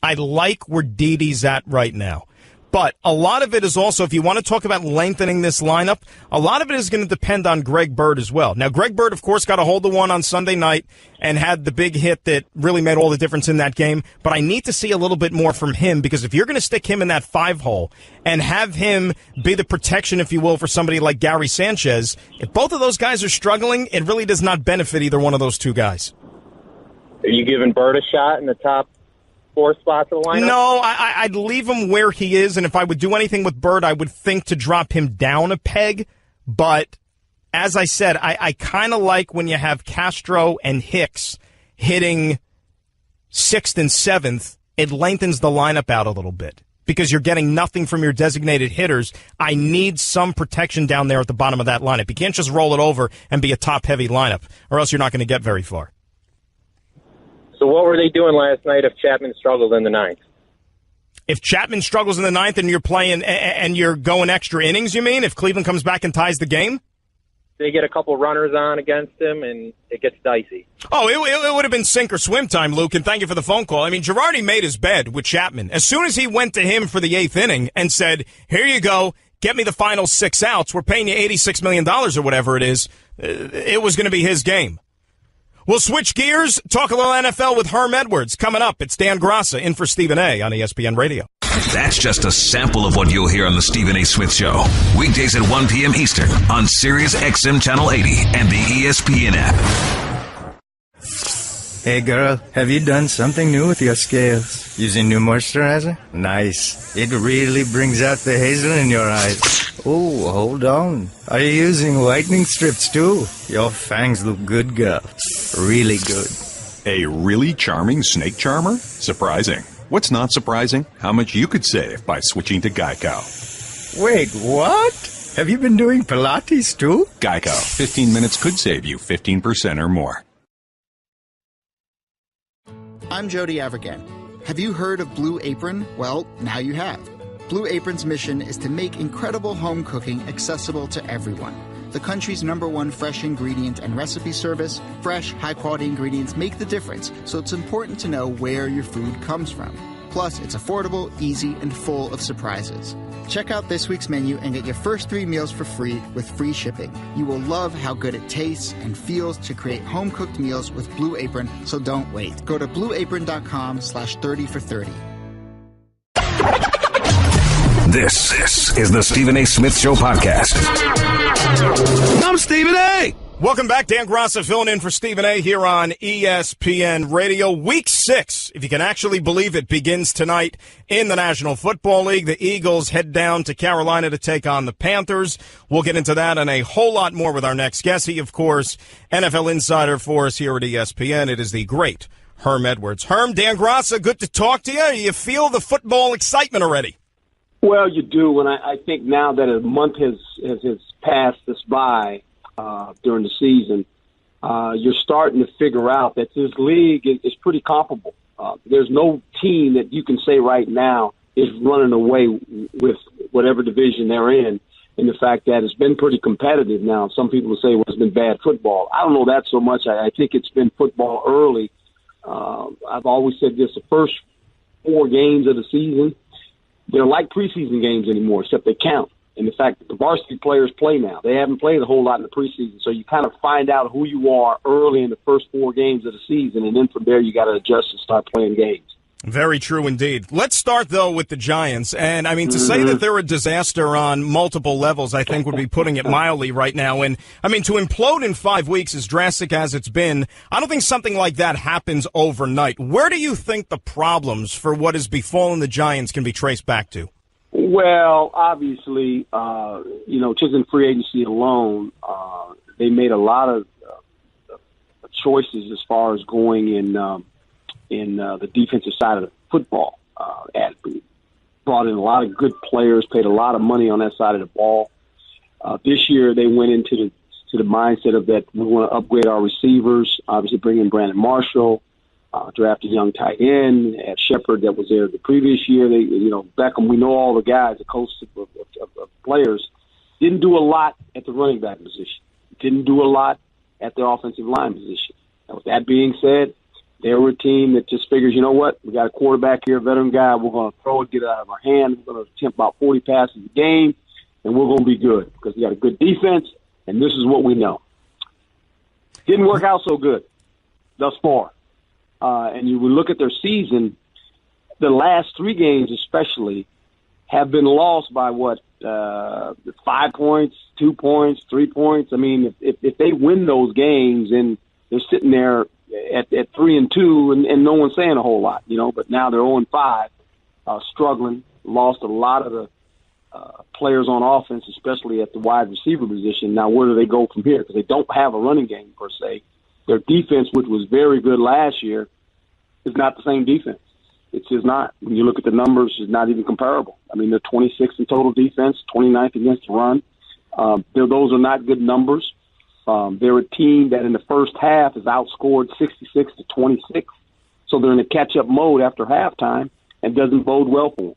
I like where Didi's at right now. But a lot of it is also, if you want to talk about lengthening this lineup, a lot of it is going to depend on Greg Bird as well. Now, Greg Bird, of course, got a hold of one on Sunday night and had the big hit that really made all the difference in that game. But I need to see a little bit more from him, because if you're going to stick him in that 5-hole and have him be the protection, if you will, for somebody like Gary Sanchez, if both of those guys are struggling, it really does not benefit either one of those two guys. Are you giving Bird a shot in the top 4 spots of the lineup? No, I'd leave him where he is, and if I would do anything with Bird, I would think to drop him down a peg. But as I said, I kind of like when you have Castro and Hicks hitting 6th and 7th, it lengthens the lineup out a little bit because you're getting nothing from your designated hitters. I need some protection down there at the bottom of that lineup. You can't just roll it over and be a top-heavy lineup, or else you're not going to get very far. So what were they doing last night if Chapman struggled in the 9th? If Chapman struggles in the 9th and you're playing and you're going extra innings, you mean? If Cleveland comes back and ties the game? They get a couple runners on against him, and it gets dicey. Oh, it would have been sink or swim time, Luke, and thank you for the phone call. I mean, Girardi made his bed with Chapman. As soon as he went to him for the 8th inning and said, here you go, get me the final 6 outs, we're paying you $86 million or whatever it is, it was going to be his game. We'll switch gears, talk a little NFL with Herm Edwards. Coming up, it's Dan Graca in for Stephen A. on ESPN Radio. That's just a sample of what you'll hear on the Stephen A. Smith Show. Weekdays at 1 p.m. Eastern on Sirius XM Channel 80 and the ESPN app. Hey girl, have you done something new with your scales? Using new moisturizer? Nice. It really brings out the hazel in your eyes. Oh, hold on. Are you using whitening strips too? Your fangs look good, girl. Really good. A really charming snake charmer? Surprising. What's not surprising? How much you could save by switching to Geico. Wait, what? Have you been doing Pilates too? Geico. 15 minutes could save you 15% or more. I'm Jody Avirgan. Have you heard of Blue Apron? Well, now you have. Blue Apron's mission is to make incredible home cooking accessible to everyone. The country's #1 fresh ingredient and recipe service, fresh, high-quality ingredients make the difference, so it's important to know where your food comes from. Plus, it's affordable, easy, and full of surprises. Check out this week's menu and get your first 3 meals for free with free shipping. You will love how good it tastes and feels to create home-cooked meals with Blue Apron, so don't wait. Go to blueapron.com/30 for 30. This is the Stephen A. Smith Show podcast. I'm Stephen A. Welcome back. Dan Graca filling in for Stephen A. here on ESPN Radio. Week 6, if you can actually believe it, begins tonight in the National Football League. The Eagles head down to Carolina to take on the Panthers. We'll get into that and a whole lot more with our next guest. He, of course, NFL insider for us here at ESPN. It is the great Herm Edwards. Herm, Dan Graca, good to talk to you. You feel the football excitement already? Well, you do, and I think now that a month has passed us by during the season, you're starting to figure out that this league is pretty comparable. There's no team that you can say right now is running away with whatever division they're in, and the fact that it's been pretty competitive now. Some people will say, well, it's been bad football. I don't know that so much. I think it's been football early. I've always said this, the first 4 games of the season, they're like preseason games anymore, except they count. And the fact that the varsity players play now. They haven't played a whole lot in the preseason, so you kind of find out who you are early in the first 4 games of the season, and then from there you got to adjust and start playing games. Very true indeed. Let's start, though, with the Giants. And, I mean, to say that they're a disaster on multiple levels, I think would be putting it mildly right now. And, I mean, to implode in 5 weeks, as drastic as it's been, I don't think something like that happens overnight. Where do you think the problems for what has befallen the Giants can be traced back to? Well, obviously, just in free agency alone, they made a lot of choices as far as going in the defensive side of the football. Brought in a lot of good players, paid a lot of money on that side of the ball. This year, they went into the mindset of that we want to upgrade our receivers, obviously bring in Brandon Marshall, draft a young tight end, had Shepard that was there the previous year. Beckham, we know all the guys, the coach of players, didn't do a lot at the running back position, didn't do a lot at the offensive line position. And with that being said, they were a team that just figures, you know what, we got a quarterback here, a veteran guy, we're going to throw it, get it out of our hand, we're going to attempt about 40 passes a game, and we're going to be good because we got a good defense, and this is what we know. Didn't work out so good thus far. And you would look at their season, the last 3 games especially have been lost by 5 points, 2 points, 3 points. I mean, if they win those games and they're sitting there at 3-2 and no one's saying a whole lot, but now they're 0-5, struggling, lost a lot of the players on offense, especially at the wide receiver position. Now, where do they go from here? Because they don't have a running game per se. Their defense, which was very good last year, is not the same defense. It's just not. When you look at the numbers, it's not even comparable. I mean, they're 26th in total defense, 29th against the run. Those are not good numbers. They're a team that in the first half is outscored 66-26. So they're in a catch-up mode after halftime and doesn't bode well for them.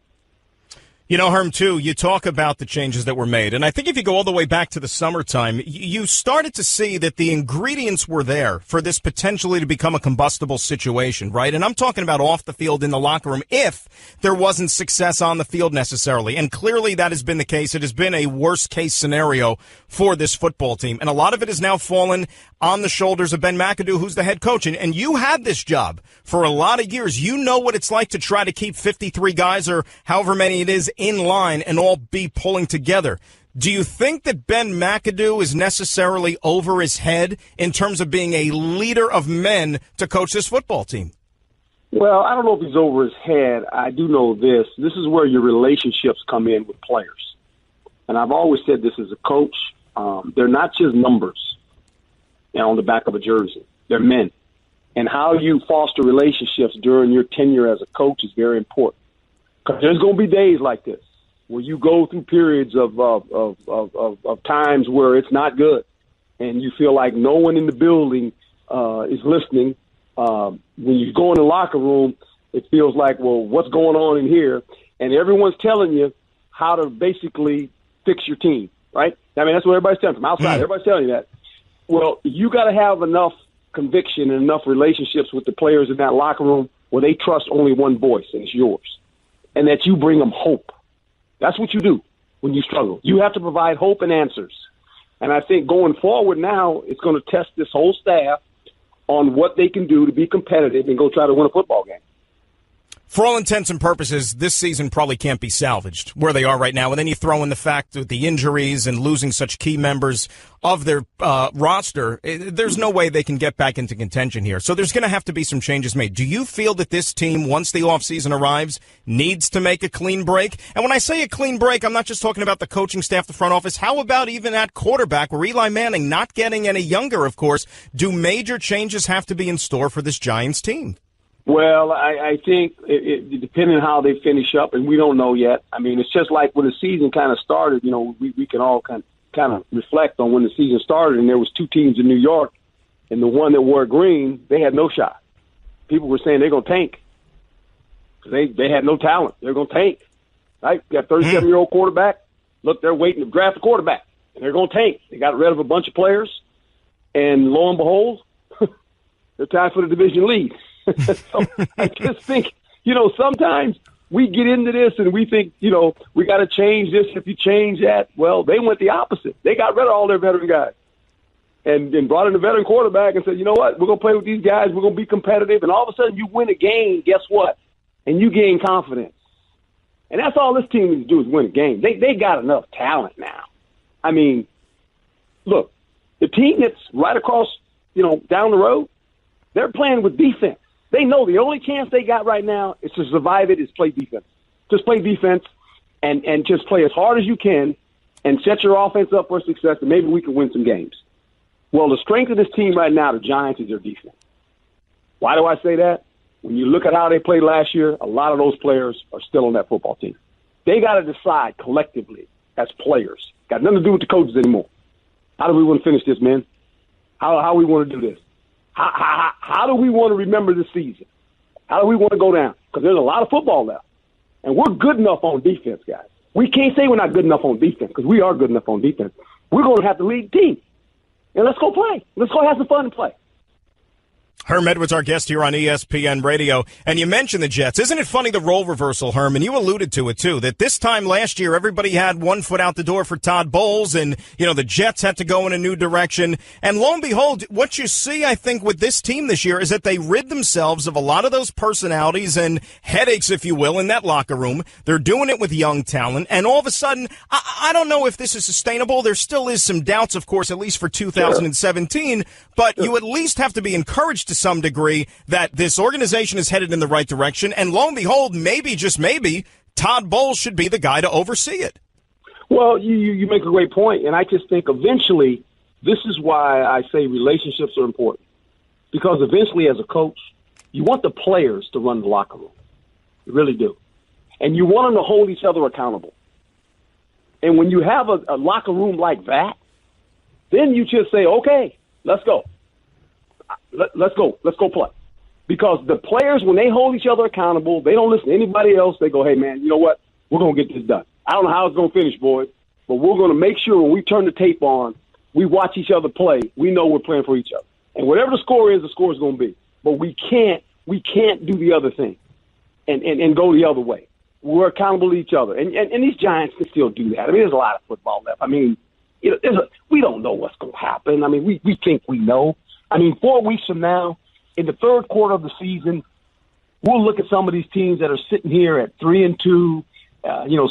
You know, Herm, too, you talk about the changes that were made. And I think if you go all the way back to the summertime, you started to see that the ingredients were there for this potentially to become a combustible situation, right? And I'm talking about off the field in the locker room if there wasn't success on the field necessarily. And clearly that has been the case. It has been a worst-case scenario for this football team. And a lot of it has now fallen on the shoulders of Ben McAdoo, who's the head coach. And you had this job for a lot of years. You know what it's like to try to keep 53 guys or however many it is in line and all be pulling together. Do you think that Ben McAdoo is necessarily over his head in terms of being a leader of men to coach this football team? Well, I don't know if he's over his head. I do know this. This is where your relationships come in with players. And I've always said this as a coach. They're not just numbers on the back of a jersey. They're men. And how you foster relationships during your tenure as a coach is very important. Because there's going to be days like this where you go through periods of times where it's not good, and you feel like no one in the building is listening. When you go in the locker room, it feels like, well, what's going on in here? And everyone's telling you how to basically fix your team, right? I mean, that's what everybody's telling you. From outside, everybody's telling you that. Well, you got to have enough conviction and enough relationships with the players in that locker room where they trust only one voice, and it's yours. And that you bring them hope. That's what you do when you struggle. You have to provide hope and answers. And I think going forward now, it's going to test this whole staff on what they can do to be competitive and go try to win a football game. For all intents and purposes, this season probably can't be salvaged where they are right now. And then you throw in the fact that the injuries and losing such key members of their roster, there's no way they can get back into contention here. So there's going to have to be some changes made. Do you feel that this team, once the offseason arrives, needs to make a clean break? And when I say a clean break, I'm not just talking about the coaching staff, the front office. How about even at quarterback, where Eli Manning, not getting any younger, of course, do major changes have to be in store for this Giants team? Well, I think it depending on how they finish up, and we don't know yet. I mean, it's just like when the season kind of started, we can all kind of reflect on when the season started, and there was 2 teams in New York, and the one that wore green, they had no shot. People were saying they're going to tank because they had no talent. They're going to tank, right? Got a 37-year-old quarterback. Look, they're waiting to draft a quarterback, and they're going to tank. They got rid of a bunch of players, and lo and behold, they're tied for the division lead. So I just think, sometimes we get into this and we think, we got to change this if you change that. Well, they went the opposite. They got rid of all their veteran guys and brought in a veteran quarterback and said, you know what, we're going to play with these guys. We're going to be competitive. And all of a sudden you win a game, guess what? And you gain confidence. And that's all this team needs to do is win a game. They got enough talent now. I mean, look, the team that's right across, down the road, they're playing with defense. They know the only chance they got right now is to survive it is play defense. Just play defense and just play as hard as you can and set your offense up for success, and maybe we can win some games. Well, the strength of this team right now, the Giants, is their defense. Why do I say that? When you look at how they played last year, a lot of those players are still on that football team. They got to decide collectively as players. Got nothing to do with the coaches anymore. How do we want to finish this, man? How we want to do this? How do we want to remember this season? How do we want to go down? Because there's a lot of football left. And we're good enough on defense, guys. We can't say we're not good enough on defense because we are good enough on defense. We're going to have to lead the team. And let's go play. Let's go have some fun and play. Herm Edwards, our guest here on ESPN Radio. And you mentioned the Jets. Isn't it funny, the role reversal, Herm? And you alluded to it, too, that this time last year, everybody had one foot out the door for Todd Bowles, and, the Jets had to go in a new direction. And lo and behold, what you see, I think, with this team this year is that they rid themselves of a lot of those personalities and headaches, if you will, in that locker room. They're doing it with young talent. And all of a sudden, I don't know if this is sustainable. There still is some doubts, of course, at least for 2017. But you at least have to be encouraged to some degree that this organization is headed in the right direction, and lo and behold, maybe, just maybe, Todd Bowles should be the guy to oversee it. Well, you make a great point, and I just think eventually this is why I say relationships are important, because eventually as a coach, you want the players to run the locker room. You really do. And you want them to hold each other accountable. And when you have a locker room like that, then you just say, okay, let's go. Let's go play. Because the players, when they hold each other accountable, they don't listen to anybody else. They go, hey, man, you know what? We're going to get this done. I don't know how it's going to finish, boys, but we're going to make sure when we turn the tape on, we watch each other play. We know we're playing for each other. And whatever the score is going to be. But we can't do the other thing and go the other way. We're accountable to each other. And these Giants can still do that. I mean, there's a lot of football left. I mean, we don't know what's going to happen. I mean, we think we know. I mean, 4 weeks from now, in the third quarter of the season, we'll look at some of these teams that are sitting here at 3-2,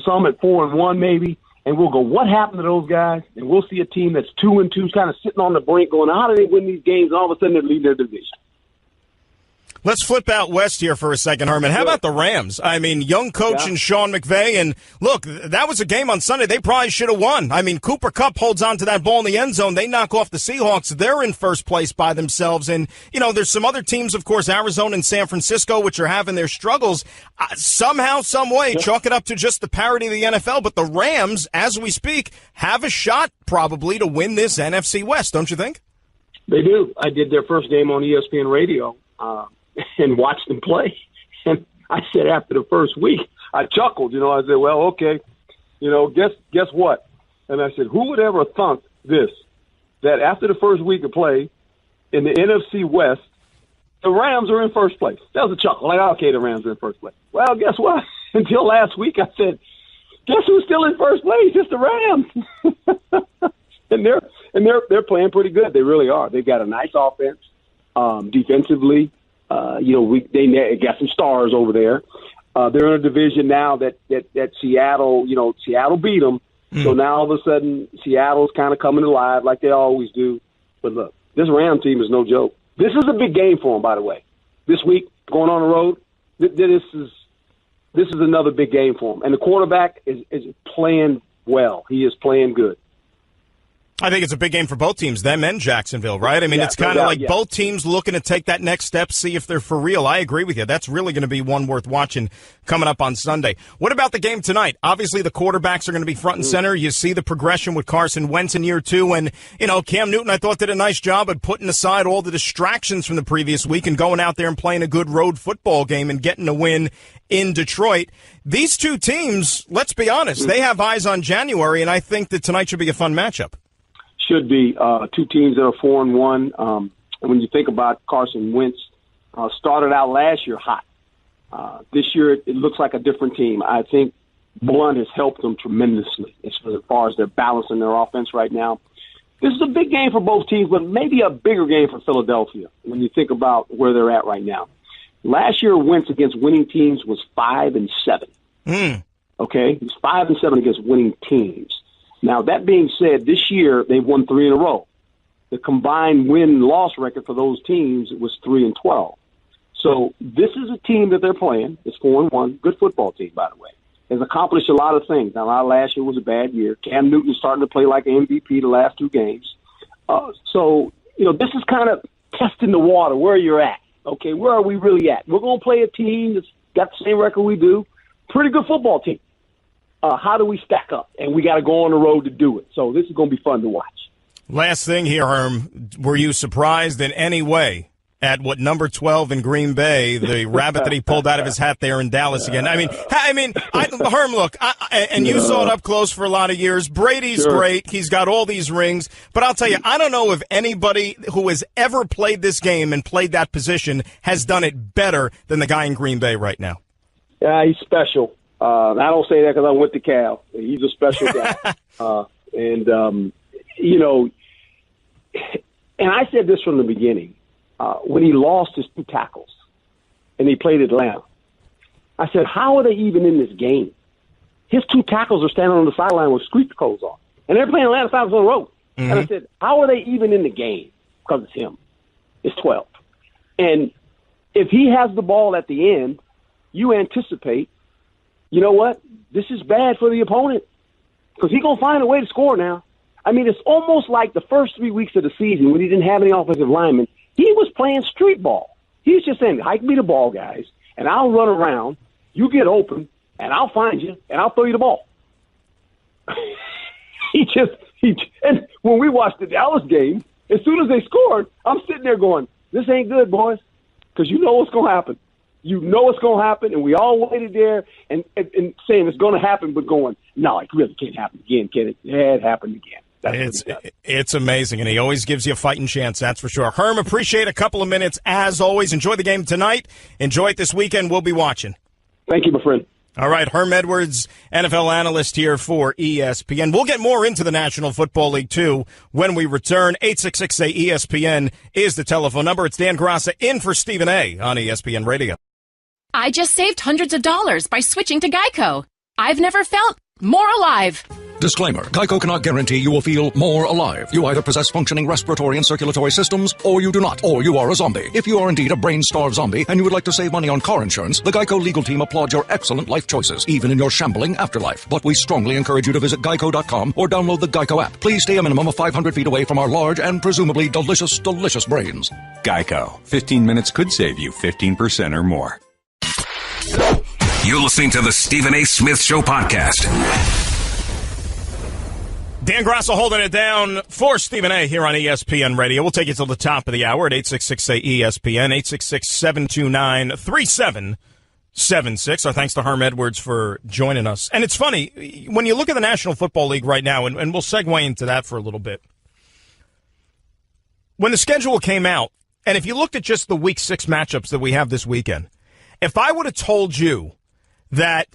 some at 4-1 maybe, and we'll go, what happened to those guys? And we'll see a team that's 2-2, kind of sitting on the brink going, how do they win these games? And all of a sudden they're leading their division. Let's flip out west here for a second, Herman. How about the Rams? I mean, young coach and Sean McVay, and look, that was a game on Sunday they probably should have won. I mean, Cooper Kupp holds on to that ball in the end zone. They knock off the Seahawks. They're in first place by themselves. And, there's some other teams, of course, Arizona and San Francisco, which are having their struggles. Somehow, some way, chalk it up to just the parity of the NFL. But the Rams, as we speak, have a shot probably to win this NFC West, don't you think? They do. I did their first game on ESPN Radio. And watched them play. And I said after the first week, I chuckled. I said, well, okay, guess what? And I said, who would ever thunk this, that after the first week of play in the NFC West, the Rams are in first place? That was a chuckle. Like, okay, the Rams are in first place. Well, guess what? Until last week, I said, guess who's still in first place? It's the Rams. and they're playing pretty good. They really are. They've got a nice offense defensively. They got some stars over there. They're in a division now that Seattle, Seattle beat them. So now all of a sudden Seattle's kind of coming alive like they always do. But look, this Ram team is no joke. This is a big game for them, by the way. This week, going on the road, this is another big game for them. And the quarterback is playing well. He is playing good. I think it's a big game for both teams, them and Jacksonville, right? I mean, it's kind of like both teams looking to take that next step, see if they're for real. I agree with you. That's really going to be one worth watching coming up on Sunday. What about the game tonight? Obviously, the quarterbacks are going to be front and center. You see the progression with Carson Wentz in year 2. And, Cam Newton, I thought, did a nice job at putting aside all the distractions from the previous week and going out there and playing a good road football game and getting a win in Detroit. These two teams, let's be honest, they have eyes on January, and I think that tonight should be a fun matchup. Should be two teams that are 4-1. And when you think about Carson Wentz, started out last year hot. This year, it looks like a different team. I think Blunt has helped them tremendously as far as their balance in their offense right now. This is a big game for both teams, but maybe a bigger game for Philadelphia when you think about where they're at right now. Last year, wins against winning teams was 5-7. Okay, it was 5-7 against winning teams. Now, that being said, this year they've won 3 in a row. The combined win-loss record for those teams was 3-12. So this is a team that they're playing. It's 4-1. Good football team, by the way. Has accomplished a lot of things. Now, last year was a bad year. Cam Newton's starting to play like an MVP the last 2 games. So, this is kind of testing the water, where you're at. Okay, where are we really at? We're going to play a team that's got the same record we do. Pretty good football team. How do we stack up? And we got to go on the road to do it. So this is going to be fun to watch. Last thing here, Herm. Were you surprised in any way at what number 12 in Green Bay, the rabbit that he pulled out of his hat there in Dallas again? Herm, look, and you saw it up close for a lot of years. Brady's great. He's got all these rings. But I'll tell you, I don't know if anybody who has ever played this game and played that position has done it better than the guy in Green Bay right now. Yeah, he's special. I don't say that because I went to Cal. He's a special guy. And I said this from the beginning. When he lost his 2 tackles and he played Atlanta, I said, how are they even in this game? His 2 tackles are standing on the sideline with street clothes on. And they're playing Atlanta Falcons on the road. Mm-hmm. And I said, how are they even in the game? Because it's him. It's 12. And if he has the ball at the end, you anticipate, you know what? This is bad for the opponent because he's going to find a way to score now. I mean, it's almost like the first 3 weeks of the season when he didn't have any offensive linemen. He was playing street ball. He was just saying, hike me the ball, guys, and I'll run around. You get open, and I'll find you, and I'll throw you the ball. And when we watched the Dallas game, as soon as they scored, I'm sitting there going, this ain't good, boys, because you know what's going to happen. You know what's going to happen, and we all waited there and saying it's going to happen, but going, no, it really can't happen again, can it? Yeah, it happened again. It's amazing, and he always gives you a fighting chance, that's for sure. Herm, appreciate a couple of minutes, as always. Enjoy the game tonight. Enjoy it this weekend. We'll be watching. Thank you, my friend. All right, Herm Edwards, NFL analyst here for ESPN. We'll get more into the National Football League, too, when we return. 866-ESPN is the telephone number. It's Dan Graca in for Stephen A. on ESPN Radio. I just saved hundreds of dollars by switching to Geico. I've never felt more alive. Disclaimer. Geico cannot guarantee you will feel more alive. You either possess functioning respiratory and circulatory systems, or you do not, or you are a zombie. If you are indeed a brain-starved zombie and you would like to save money on car insurance, the Geico legal team applauds your excellent life choices, even in your shambling afterlife. But we strongly encourage you to visit geico.com or download the Geico app. Please stay a minimum of 500 feet away from our large and presumably delicious, delicious brains. Geico. 15 minutes could save you 15% or more. You're listening to the Stephen A. Smith Show podcast. Dan Graca holding it down for Stephen A. here on ESPN Radio. We'll take you till the top of the hour at 866-ESPN, 867-299-3776. Our thanks to Herm Edwards for joining us. And it's funny, when you look at the National Football League right now, and we'll segue into that for a little bit. When the schedule came out, and if you looked at just the Week 6 matchups that we have this weekend, if I would have told you that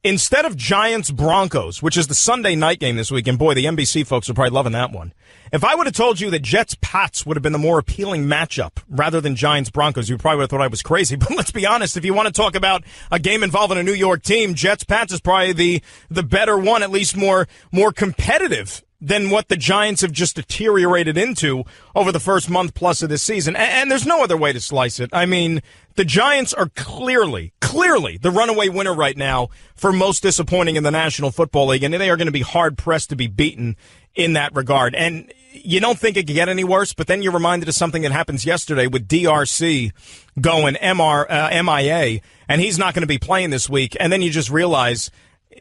instead of Giants-Broncos, which is the Sunday night game this weekend, boy, the NBC folks are probably loving that one. If I would have told you that Jets-Pats would have been the more appealing matchup rather than Giants-Broncos, you probably would have thought I was crazy. But let's be honest, if you want to talk about a game involving a New York team, Jets-Pats is probably the better one, at least more competitive than what the Giants have just deteriorated into over the first month plus of this season. And there's no other way to slice it. I mean, the Giants are clearly the runaway winner right now for most disappointing in the National Football League, and they are going to be hard-pressed to be beaten in that regard. And you don't think it could get any worse, but then you're reminded of something that happens yesterday with DRC going MIA, and he's not going to be playing this week. And then you just realize,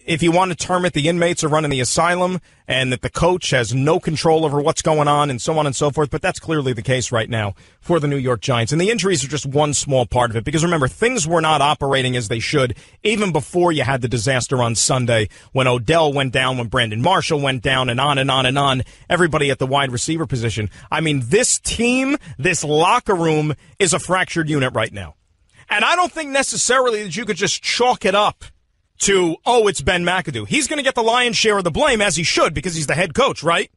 if you want to term it, the inmates are running the asylum and that the coach has no control over what's going on and so on and so forth. But that's clearly the case right now for the New York Giants. And the injuries are just one small part of it, because remember, things were not operating as they should even before you had the disaster on Sunday when Odell went down, when Brandon Marshall went down, and on and on and on. Everybody at the wide receiver position. I mean, this team, this locker room is a fractured unit right now. And I don't think necessarily that you could just chalk it up to, oh, it's Ben McAdoo. He's going to get the lion's share of the blame, as he should, because he's the head coach, right?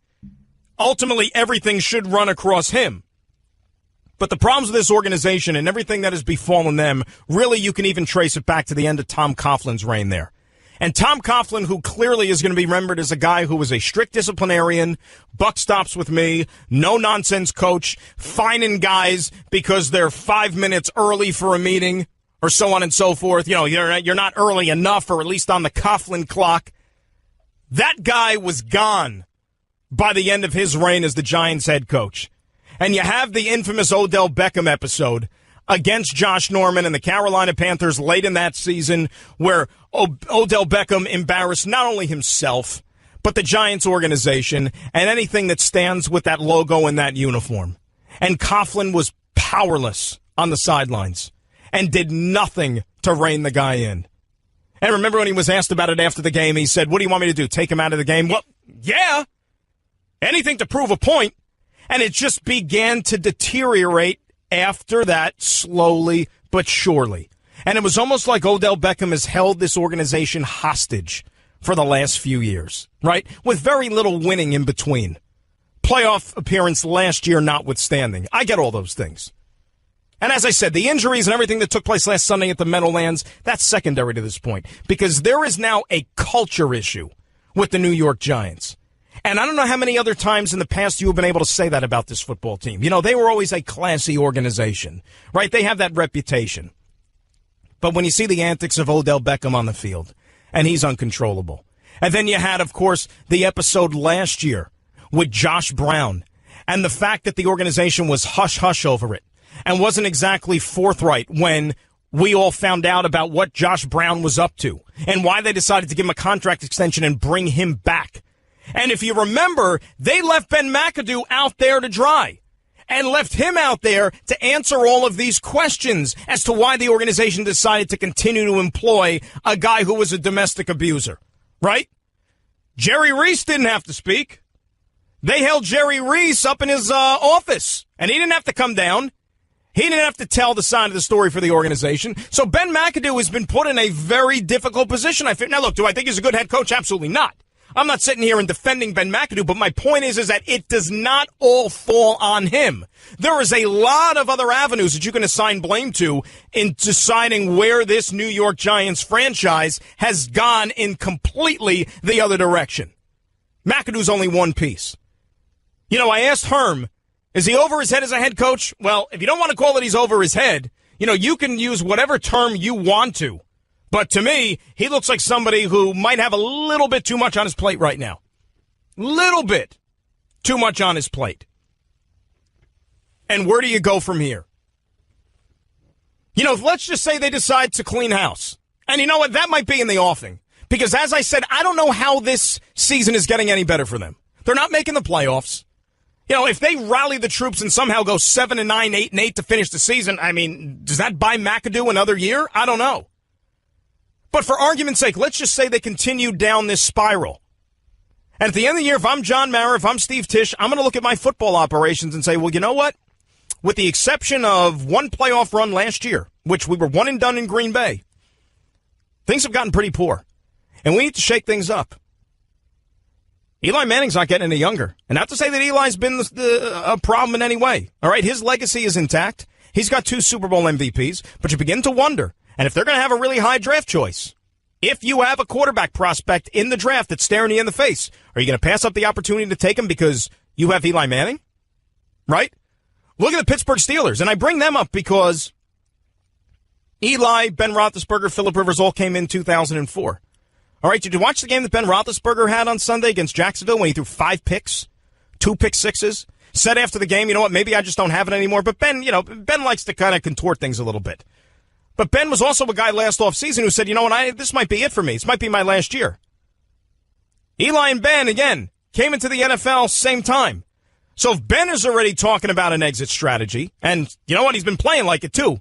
Ultimately, everything should run across him. But the problems with this organization and everything that has befallen them, really you can even trace it back to the end of Tom Coughlin's reign there. And Tom Coughlin, who clearly is going to be remembered as a guy who was a strict disciplinarian, buck stops with me, no-nonsense coach, fining guys because they're 5 minutes early for a meeting, or so on and so forth. You know, you're not early enough, or at least on the Coughlin clock. That guy was gone by the end of his reign as the Giants head coach. And you have the infamous Odell Beckham episode against Josh Norman and the Carolina Panthers late in that season, where Odell Beckham embarrassed not only himself, but the Giants organization and anything that stands with that logo and that uniform. And Coughlin was powerless on the sidelines and did nothing to rein the guy in. And remember when he was asked about it after the game, he said, what do you want me to do, take him out of the game? Well, yeah, anything to prove a point. And it just began to deteriorate after that, slowly but surely. And it was almost like Odell Beckham has held this organization hostage for the last few years, right? With very little winning in between. Playoff appearance last year notwithstanding. I get all those things. And as I said, the injuries and everything that took place last Sunday at the Meadowlands, that's secondary to this point. Because there is now a culture issue with the New York Giants. And I don't know how many other times in the past you have been able to say that about this football team. You know, they were always a classy organization, right? They have that reputation. But when you see the antics of Odell Beckham on the field, and he's uncontrollable. And then you had, of course, the episode last year with Josh Brown, and the fact that the organization was hush-hush over it, and wasn't exactly forthright when we all found out about what Josh Brown was up to, and why they decided to give him a contract extension and bring him back. And if you remember, they left Ben McAdoo out there to dry and left him out there to answer all of these questions as to why the organization decided to continue to employ a guy who was a domestic abuser, right? Jerry Reese didn't have to speak. They held Jerry Reese up in his office, and he didn't have to come down. He didn't have to tell the side of the story for the organization. So Ben McAdoo has been put in a very difficult position. Now, look, do I think he's a good head coach? Absolutely not. I'm not sitting here and defending Ben McAdoo, but my point is that it does not all fall on him. There is a lot of other avenues that you can assign blame to in deciding where this New York Giants franchise has gone in completely the other direction. McAdoo's only one piece. You know, I asked Herm, is he over his head as a head coach? Well, if you don't want to call it he's over his head, you know, you can use whatever term you want to. But to me, he looks like somebody who might have a little bit too much on his plate right now. Little bit too much on his plate. And where do you go from here? You know, let's just say they decide to clean house. And you know what? That might be in the offing. Because as I said, I don't know how this season is getting any better for them. They're not making the playoffs. You know, if they rally the troops and somehow go 7-9, 8-8 to finish the season, I mean, does that buy McAdoo another year? I don't know. But for argument's sake, let's just say they continue down this spiral. And at the end of the year, if I'm John Mara, if I'm Steve Tisch, I'm going to look at my football operations and say, well, you know what? With the exception of one playoff run last year, which we were one and done in Green Bay, things have gotten pretty poor. And we need to shake things up. Eli Manning's not getting any younger. And not to say that Eli's been a problem in any way. All right, his legacy is intact. He's got 2 Super Bowl MVPs. But you begin to wonder, and if they're going to have a really high draft choice, if you have a quarterback prospect in the draft that's staring you in the face, are you going to pass up the opportunity to take him because you have Eli Manning? Right? Look at the Pittsburgh Steelers. And I bring them up because Eli, Ben Roethlisberger, Phillip Rivers all came in 2004. All right, did you watch the game that Ben Roethlisberger had on Sunday against Jacksonville when he threw 5 picks, 2 pick sixes? Said after the game, you know what, maybe I just don't have it anymore. But Ben, you know, Ben likes to kind of contort things a little bit. But Ben was also a guy last offseason who said, you know what, this might be it for me. This might be my last year. Eli and Ben, again, came into the NFL same time. So if Ben is already talking about an exit strategy, and you know what, he's been playing like it too,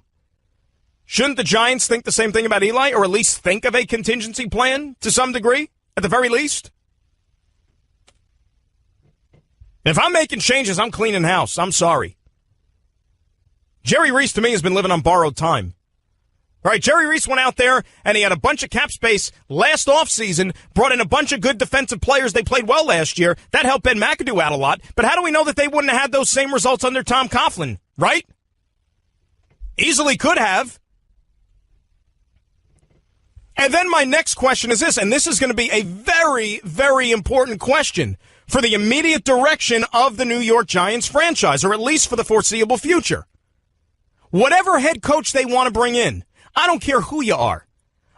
shouldn't the Giants think the same thing about Eli, or at least think of a contingency plan to some degree, at the very least? If I'm making changes, I'm cleaning house. I'm sorry. Jerry Reese, to me, has been living on borrowed time. All right, Jerry Reese went out there, and he had a bunch of cap space last offseason, brought in a bunch of good defensive players. They played well last year. That helped Ben McAdoo out a lot. But how do we know that they wouldn't have had those same results under Tom Coughlin, right? Easily could have. And then my next question is this, and this is going to be a very, very important question for the immediate direction of the New York Giants franchise, or at least for the foreseeable future. Whatever head coach they want to bring in, I don't care who you are.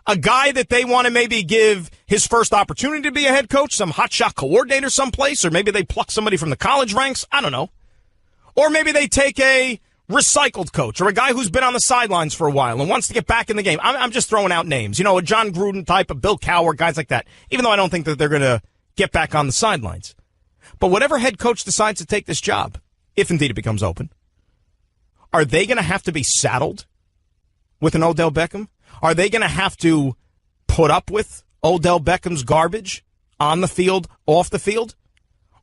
A guy that they want to maybe give his first opportunity to be a head coach, some hotshot coordinator someplace, or maybe they pluck somebody from the college ranks. I don't know. Or maybe they take a recycled coach or a guy who's been on the sidelines for a while and wants to get back in the game. I'm just throwing out names. You know, a John Gruden type, a Bill Cowher, guys like that, even though I don't think that they're going to get back on the sidelines. But whatever head coach decides to take this job, if indeed it becomes open, are they going to have to be saddled with an Odell Beckham? Are they going to have to put up with Odell Beckham's garbage on the field, off the field?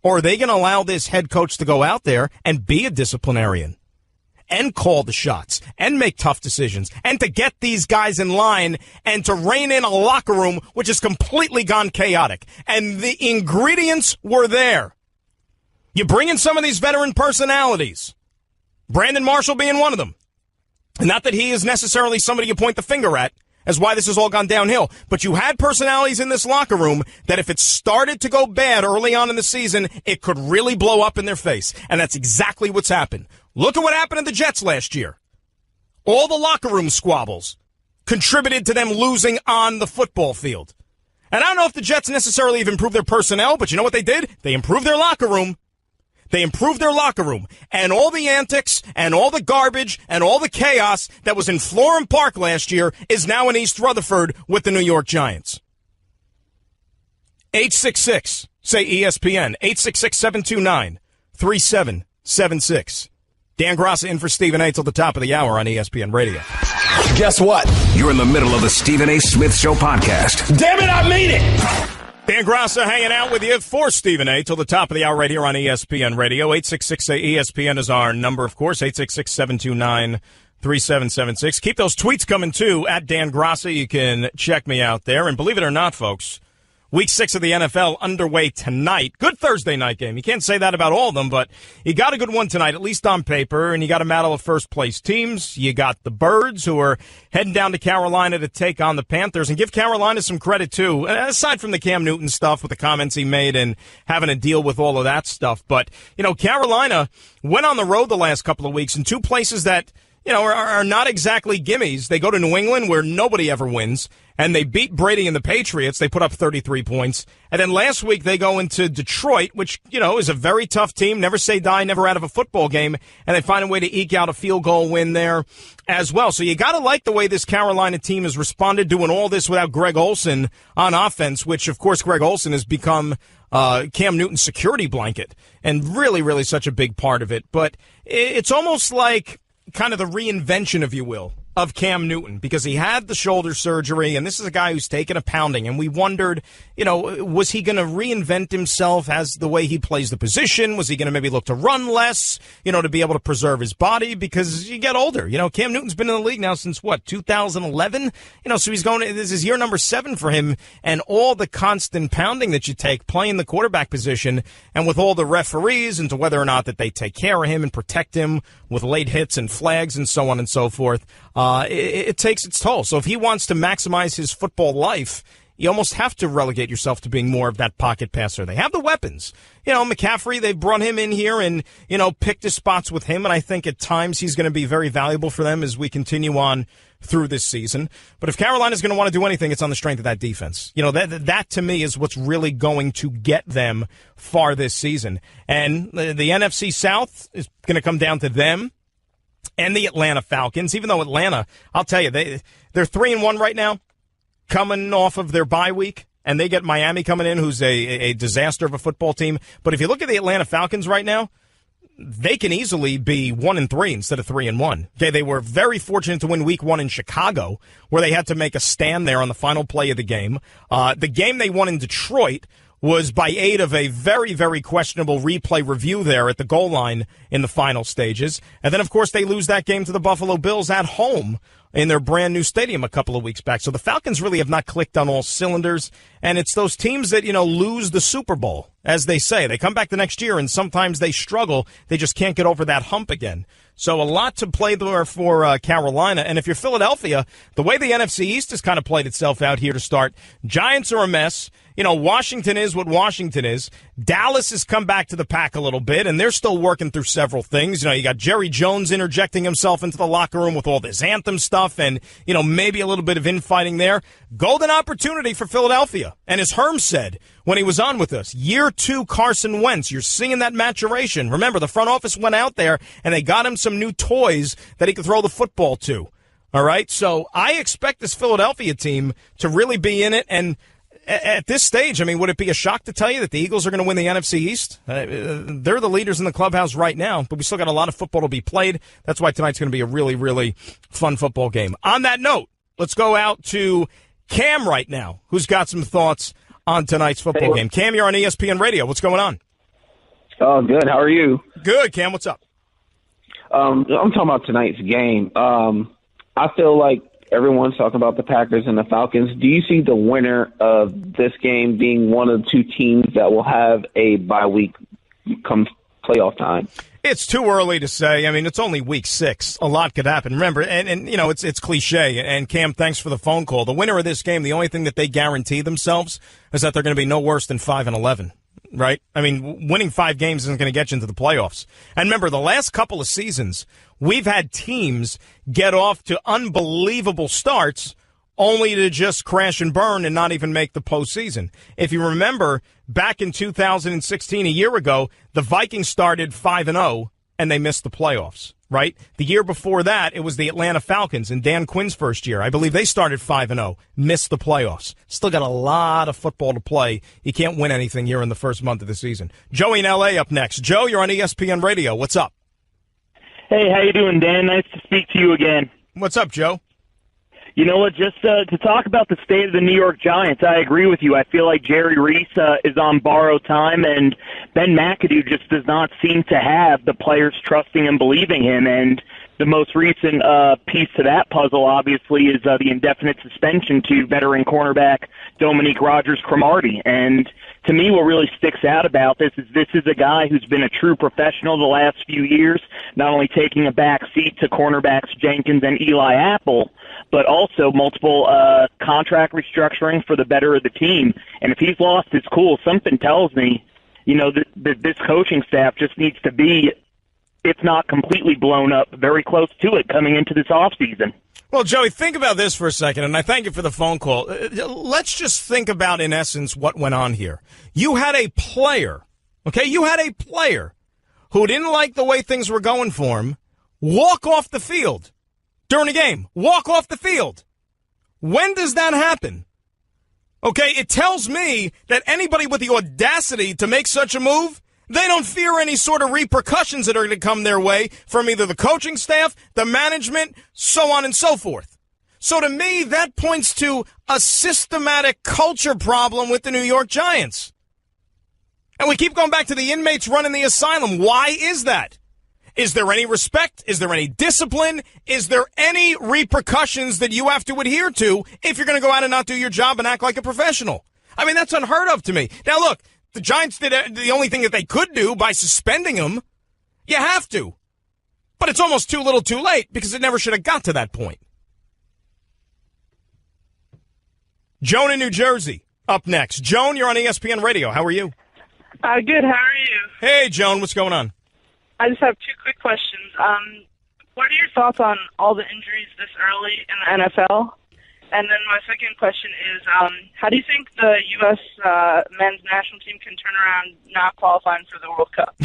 Or are they going to allow this head coach to go out there and be a disciplinarian and call the shots and make tough decisions and to get these guys in line and to rein in a locker room which has completely gone chaotic? And the ingredients were there. You bring in some of these veteran personalities, Brandon Marshall being one of them. Not that he is necessarily somebody you point the finger at as why this has all gone downhill, but you had personalities in this locker room that if it started to go bad early on in the season, it could really blow up in their face. And that's exactly what's happened. Look at what happened to the Jets last year. All the locker room squabbles contributed to them losing on the football field. And I don't know if the Jets necessarily have improved their personnel, but you know what they did? They improved their locker room. They improved their locker room, and all the antics and all the garbage and all the chaos that was in Florham Park last year is now in East Rutherford with the New York Giants. 866, say ESPN, 866-729-3776. Dan Graca in for Stephen A. till the top of the hour on ESPN Radio. Guess what? You're in the middle of the Stephen A. Smith Show podcast. Damn it, I mean it! Dan Graca hanging out with you for Stephen A. till the top of the hour right here on ESPN Radio. 866-ESPN is our number, of course, 866-729-3776. Keep those tweets coming, too, at Dan Graca. You can check me out there. And believe it or not, folks, Week 6 of the NFL underway tonight. Good Thursday night game. You can't say that about all of them, but you got a good one tonight, at least on paper, and you got a battle of first-place teams. You got the Birds, who are heading down to Carolina to take on the Panthers, and give Carolina some credit, too, aside from the Cam Newton stuff with the comments he made and having to deal with all of that stuff. But, you know, Carolina went on the road the last couple of weeks in two places that, you know, are not exactly gimmies. They go to New England, where nobody ever wins, and they beat Brady and the Patriots. They put up 33 points. And then last week they go into Detroit, which, you know, is a very tough team. Never say die, never out of a football game. And they find a way to eke out a field goal win there as well. So you got to like the way this Carolina team has responded, doing all this without Greg Olsen on offense, which, of course, Greg Olsen has become Cam Newton's security blanket and really, really such a big part of it. But it's almost like kind of the reinvention, if you will, of Cam Newton, because he had the shoulder surgery, and this is a guy who's taken a pounding, and we wondered, you know, was he going to reinvent himself as the way he plays the position? Was he going to maybe look to run less, you know, to be able to preserve his body? Because you get older. You know, Cam Newton's been in the league now since, 2011? You know, so this is year number 7 for him, and all the constant pounding that you take playing the quarterback position, and with all the referees into whether or not that they take care of him and protect him with late hits and flags and so on and so forth, it takes its toll. So if he wants to maximize his football life, you almost have to relegate yourself to being more of that pocket passer. They have the weapons. You know, McCaffrey, they've brought him in here and, you know, picked his spots with him, and I think at times he's going to be very valuable for them as we continue on through this season. But if Carolina's going to want to do anything, it's on the strength of that defense. You know, that to me is what's really going to get them far this season. And the NFC South is going to come down to them and the Atlanta Falcons, even though Atlanta, I'll tell you, they're 3-1 right now, coming off of their bye week, and they get Miami coming in, who's a disaster of a football team. But if you look at the Atlanta Falcons right now, they can easily be 1-3 instead of 3-1. Okay, they were very fortunate to win Week 1 in Chicago, where they had to make a stand there on the final play of the game. The game they won in Detroit was by aid of a very, very questionable replay review there at the goal line in the final stages. And then, of course, they lose that game to the Buffalo Bills at home in their brand new stadium a couple of weeks back. So the Falcons really have not clicked on all cylinders, and it's those teams that, lose the Super Bowl, as they say. They come back the next year, and sometimes they struggle. They just can't get over that hump again. So a lot to play there for Carolina. And if you're Philadelphia, the way the NFC East has kind of played itself out here to start, Giants are a mess. Washington is what Washington is. Dallas has come back to the pack a little bit, and they're still working through several things. You got Jerry Jones interjecting himself into the locker room with all this anthem stuff and, maybe a little bit of infighting there. Golden opportunity for Philadelphia. And as Herm said when he was on with us, year 2 Carson Wentz, you're seeing that maturation. Remember, the front office went out there, and they got him some new toys that he could throw the football to. All right? So I expect this Philadelphia team to really be in it, and at this stage, would it be a shock to tell you that the Eagles are going to win the NFC East? They're the leaders in the clubhouse right now, but we still got a lot of football to be played. That's why tonight's going to be a really, really fun football game. On that note, let's go out to Cam right now, who's got some thoughts on tonight's football game. Cam, you're on ESPN Radio. What's going on? Oh, good. How are you? Good, Cam. What's up? I'm talking about tonight's game. I feel like everyone's talking about the Packers and the Falcons. Do you see the winner of this game being one of the two teams that will have a bye week come playoff time? It's too early to say. It's only week 6. A lot could happen. Remember, and it's cliche. And Cam, thanks for the phone call. The winner of this game, the only thing that they guarantee themselves is that they're going to be no worse than 5-11. Right? Winning 5 games isn't going to get you into the playoffs. And remember, the last couple of seasons, we've had teams get off to unbelievable starts only to just crash and burn and not even make the postseason. If you remember, back in 2016, a year ago, the Vikings started 5-0 and they missed the playoffs. Right? The year before that, it was the Atlanta Falcons in Dan Quinn's first year. I believe they started 5-0, missed the playoffs. Still got a lot of football to play. You can't win anything here in the first month of the season. Joey in L.A. up next. Joe, you're on ESPN Radio. What's up? Hey, how you doing, Dan? Nice to speak to you again. What's up, Joe? You know what, just to talk about the state of the New York Giants, I agree with you. I feel like Jerry Reese is on borrowed time, and Ben McAdoo just does not seem to have the players trusting and believing him. And the most recent piece to that puzzle, obviously, is the indefinite suspension to veteran cornerback Dominique Rodgers-Cromartie. And to me, what really sticks out about this is a guy who's been a true professional the last few years, not only taking a back seat to cornerbacks Jenkins and Eli Apple, but also multiple contract restructuring for the better of the team. And if he's lost his cool, something tells me, that this coaching staff just needs to be, if not completely blown up, very close to it coming into this offseason. Well, Joey, think about this for a second, and I thank you for the phone call. Let's just think about, in essence, what went on here. You had a player, who didn't like the way things were going for him, walk off the field during a game. Walk off the field. When does that happen? Okay, it tells me that anybody with the audacity to make such a move, they don't fear any sort of repercussions that are going to come their way from either the coaching staff, the management, so on and so forth. So to me, that points to a systematic culture problem with the New York Giants. And we keep going back to the inmates running the asylum. Why is that? Is there any respect? Is there any discipline? Is there any repercussions that you have to adhere to if you're going to go out and not do your job and act like a professional? That's unheard of to me. Now, look, the Giants did the only thing that they could do by suspending him. You have to. But it's almost too little too late because it never should have got to that point. Joan in New Jersey up next. Joan, you're on ESPN Radio. How are you? Good. How are you? Hey, Joan. What's going on? I just have 2 quick questions. What are your thoughts on all the injuries this early in the NFL? And then my second question is, how do you think the U.S. men's national team can turn around not qualifying for the World Cup?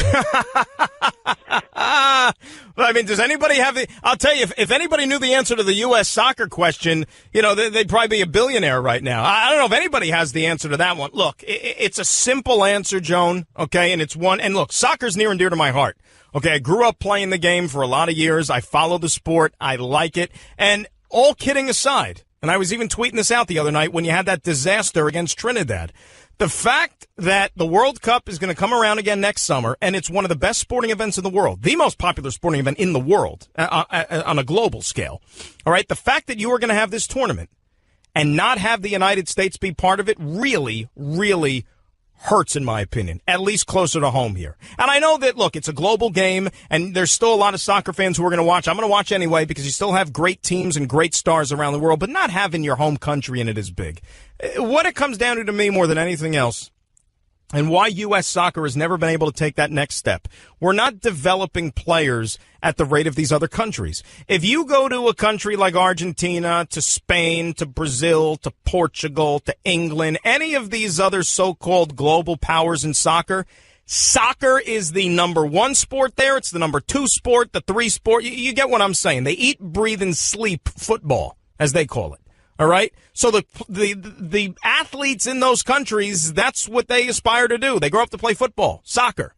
Does anybody have the... I'll tell you, if anybody knew the answer to the U.S. soccer question, they'd probably be a billionaire right now. I don't know if anybody has the answer to that one. Look, it's a simple answer, Joan, okay? And it's one... And look, soccer's near and dear to my heart. Okay, I grew up playing the game for a lot of years. I follow the sport. I like it. And all kidding aside... And I was even tweeting this out the other night when you had that disaster against Trinidad. The fact that the World Cup is going to come around again next summer, and it's one of the best sporting events in the world, the most popular sporting event in the world on a global scale. All right, the fact that you are going to have this tournament and not have the United States be part of it really, really hurts, in my opinion, at least closer to home here. And I know that, look, it's a global game, and there's still a lot of soccer fans who are going to watch. I'm going to watch anyway because you still have great teams and great stars around the world, but not having your home country in it is big. What it comes down to me more than anything else, and why U.S. soccer has never been able to take that next step, we're not developing players at the rate of these other countries. If you go to a country like Argentina, to Spain, to Brazil, to Portugal, to England, any of these other so-called global powers in soccer, soccer is the number one sport there. It's the number two sport, the three sport. You get what I'm saying. They eat, breathe, and sleep football, as they call it. All right. So the athletes in those countries, that's what they aspire to do. They grow up to play football, soccer.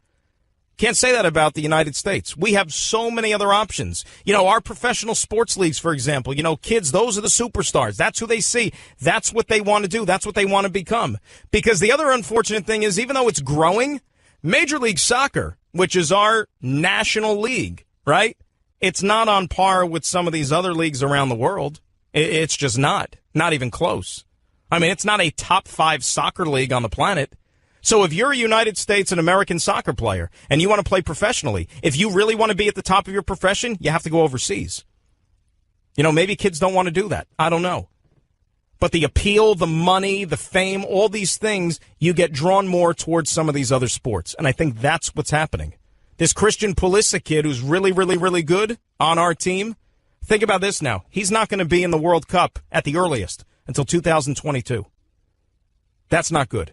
Can't say that about the United States. We have so many other options. You know, our professional sports leagues, for example, you know, kids, those are the superstars. That's who they see. That's what they want to do. That's what they want to become. Because the other unfortunate thing is, even though it's growing, Major League Soccer, which is our national league, right? It's not on par with some of these other leagues around the world. It's just not even close. I mean, it's not a top 5 soccer league on the planet. So if you're a United States and American soccer player and you want to play professionally, if you really want to be at the top of your profession, you have to go overseas. You know, maybe kids don't want to do that. I don't know. But the appeal, the money, the fame, all these things, you get drawn more towards some of these other sports. And I think that's what's happening. This Christian Pulisic kid who's really, really, really good on our team, think about this now. He's not going to be in the World Cup at the earliest until 2022. That's not good.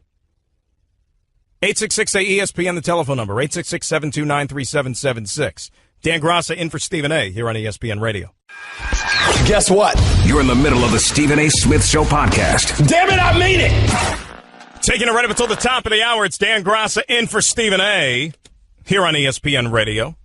866-ESPN, the telephone number, 866-729-3776. Dan Graca in for Stephen A. here on ESPN Radio. Guess what? You're in the middle of the Stephen A. Smith Show podcast. Damn it, I mean it! Taking it right up until the top of the hour, it's Dan Graca in for Stephen A. here on ESPN Radio.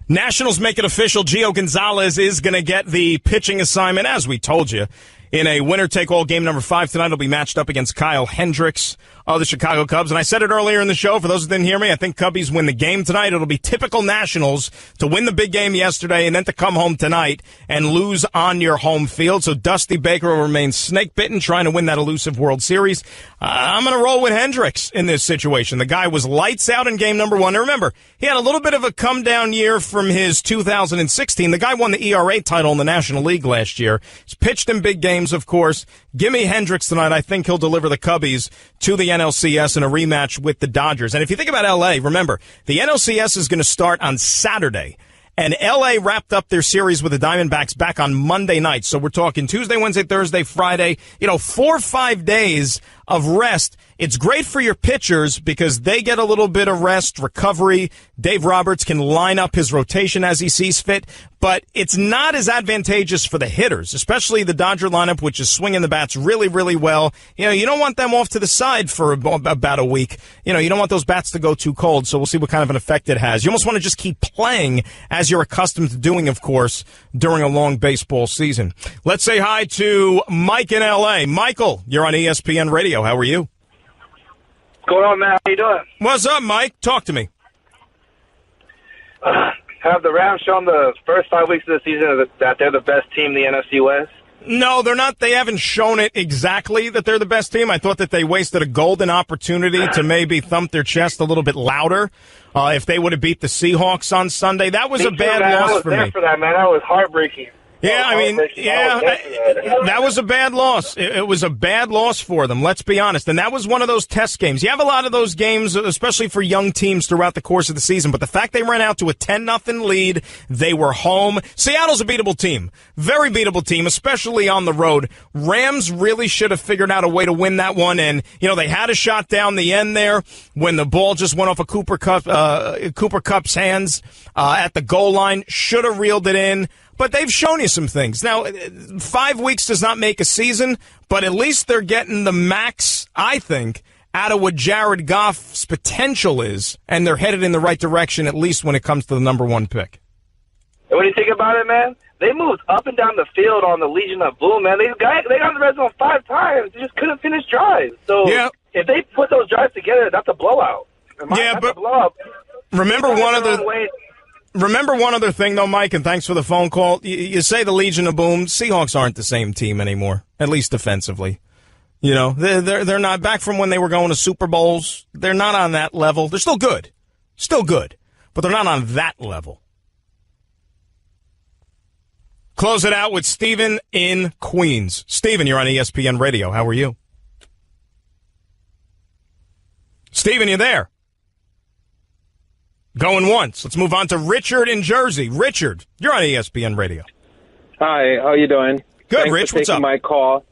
Nationals make it official. Gio Gonzalez is going to get the pitching assignment, as we told you, in a winner-take-all game number 5 tonight. He'll be matched up against Kyle Hendricks of the Chicago Cubs. And I said it earlier in the show, for those who didn't hear me, I think Cubbies win the game tonight. It'll be typical Nationals to win the big game yesterday and then to come home tonight and lose on your home field. So Dusty Baker will remain snake-bitten, trying to win that elusive World Series. I'm going to roll with Hendricks in this situation. The guy was lights out in game number 1. And remember, he had a little bit of a come-down year from his 2016. The guy won the ERA title in the National League last year. He's pitched in big games, of course. Give me Hendricks tonight. I think he'll deliver the Cubbies to the NLCS in a rematch with the Dodgers. And if you think about L.A., remember, the NLCS is going to start on Saturday. And L.A. wrapped up their series with the Diamondbacks back on Monday night. So we're talking Tuesday, Wednesday, Thursday, Friday. 4 or 5 days of rest. It's great for your pitchers because they get a little bit of rest, recovery. Dave Roberts can line up his rotation as he sees fit. But it's not as advantageous for the hitters, especially the Dodger lineup, which is swinging the bats really, really well. You don't want them off to the side for about a week. You don't want those bats to go too cold, so we'll see what kind of an effect it has. You almost want to just keep playing as you're accustomed to doing, of course, during a long baseball season. Let's say hi to Mike in L.A. Michael, you're on ESPN Radio. How are you? What's going on, man? How you doing? What's up, Mike? Talk to me. Have the Rams shown the first 5 weeks of the season that they're the best team in the NFC West? No, they're not. They haven't shown it exactly that they're the best team. I thought that they wasted a golden opportunity to maybe thump their chest a little bit louder if they would have beat the Seahawks on Sunday. That was a bad loss for me. I was there for that, man. That was heartbreaking. Yeah, that was a bad loss. It was a bad loss for them, let's be honest. And that was one of those test games. You have a lot of those games, especially for young teams throughout the course of the season. But the fact they ran out to a 10-0 lead, they were home. Seattle's a beatable team. Very beatable team, especially on the road. Rams really should have figured out a way to win that one. And, they had a shot down the end there when the ball just went off of Cooper Kupp's hands at the goal line. Should have reeled it in. But they've shown you some things. Now, 5 weeks does not make a season, but at least they're getting the max, I think, out of what Jared Goff's potential is, and they're headed in the right direction, at least when it comes to the number 1 pick. And when you think about it, man, they moved up and down the field on the Legion of Boom, man. They got the red zone 5 times. They just couldn't finish drives. So, yeah. if they put those drives together, that's a blowout. Yeah, but remember one other thing, though, Mike, and thanks for the phone call. You say the Legion of Boom. Seahawks aren't the same team anymore, at least defensively. You know, they're not back from when they were going to Super Bowls. They're not on that level. They're still good, but they're not on that level. Close it out with Steven in Queens. Steven, you're on ESPN Radio. How are you? Steven, you there? Going once. Let's move on to Richard in Jersey. Richard, you're on ESPN Radio. Hi, how you doing? Good, Thanks Rich. for What's taking up? my call.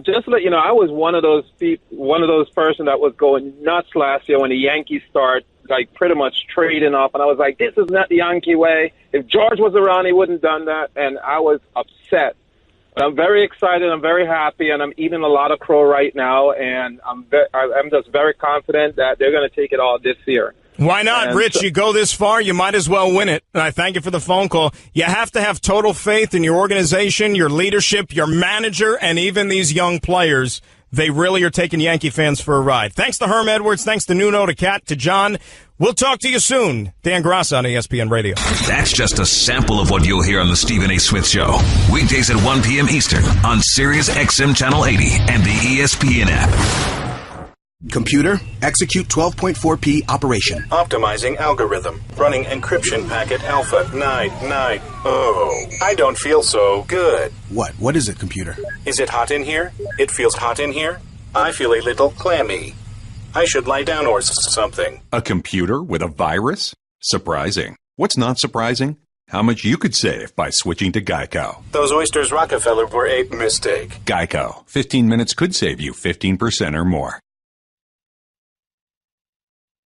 Just to let you know, I was one of those person that was going nuts last year when the Yankees start like pretty much trading off, and I was like, this is not the Yankee way. If George was around, he wouldn't have done that, and I was upset. But I'm very excited. I'm very happy, and I'm eating a lot of crow right now, and I'm just very confident that they're going to take it all this year. Why not, And Rich? so- You go this far, you might as well win it. And I thank you for the phone call. You have to have total faith in your organization, your leadership, your manager, and even these young players. They really are taking Yankee fans for a ride. Thanks to Herm Edwards. Thanks to Nuno, to Kat, to John. We'll talk to you soon. Dan Graca on ESPN Radio. That's just a sample of what you'll hear on the Stephen A. Smith Show. Weekdays at 1 p.m. Eastern on Sirius XM Channel 80 and the ESPN app. Computer, execute 12.4p operation. Optimizing algorithm. Running encryption packet alpha. Night. Oh, I don't feel so good. What is it, computer? Is it hot in here? It feels hot in here. I feel a little clammy. I should lie down or something. A computer with a virus? Surprising. What's not surprising? How much you could save by switching to Geico. Those oysters Rockefeller were a mistake. Geico. 15 minutes could save you 15% or more.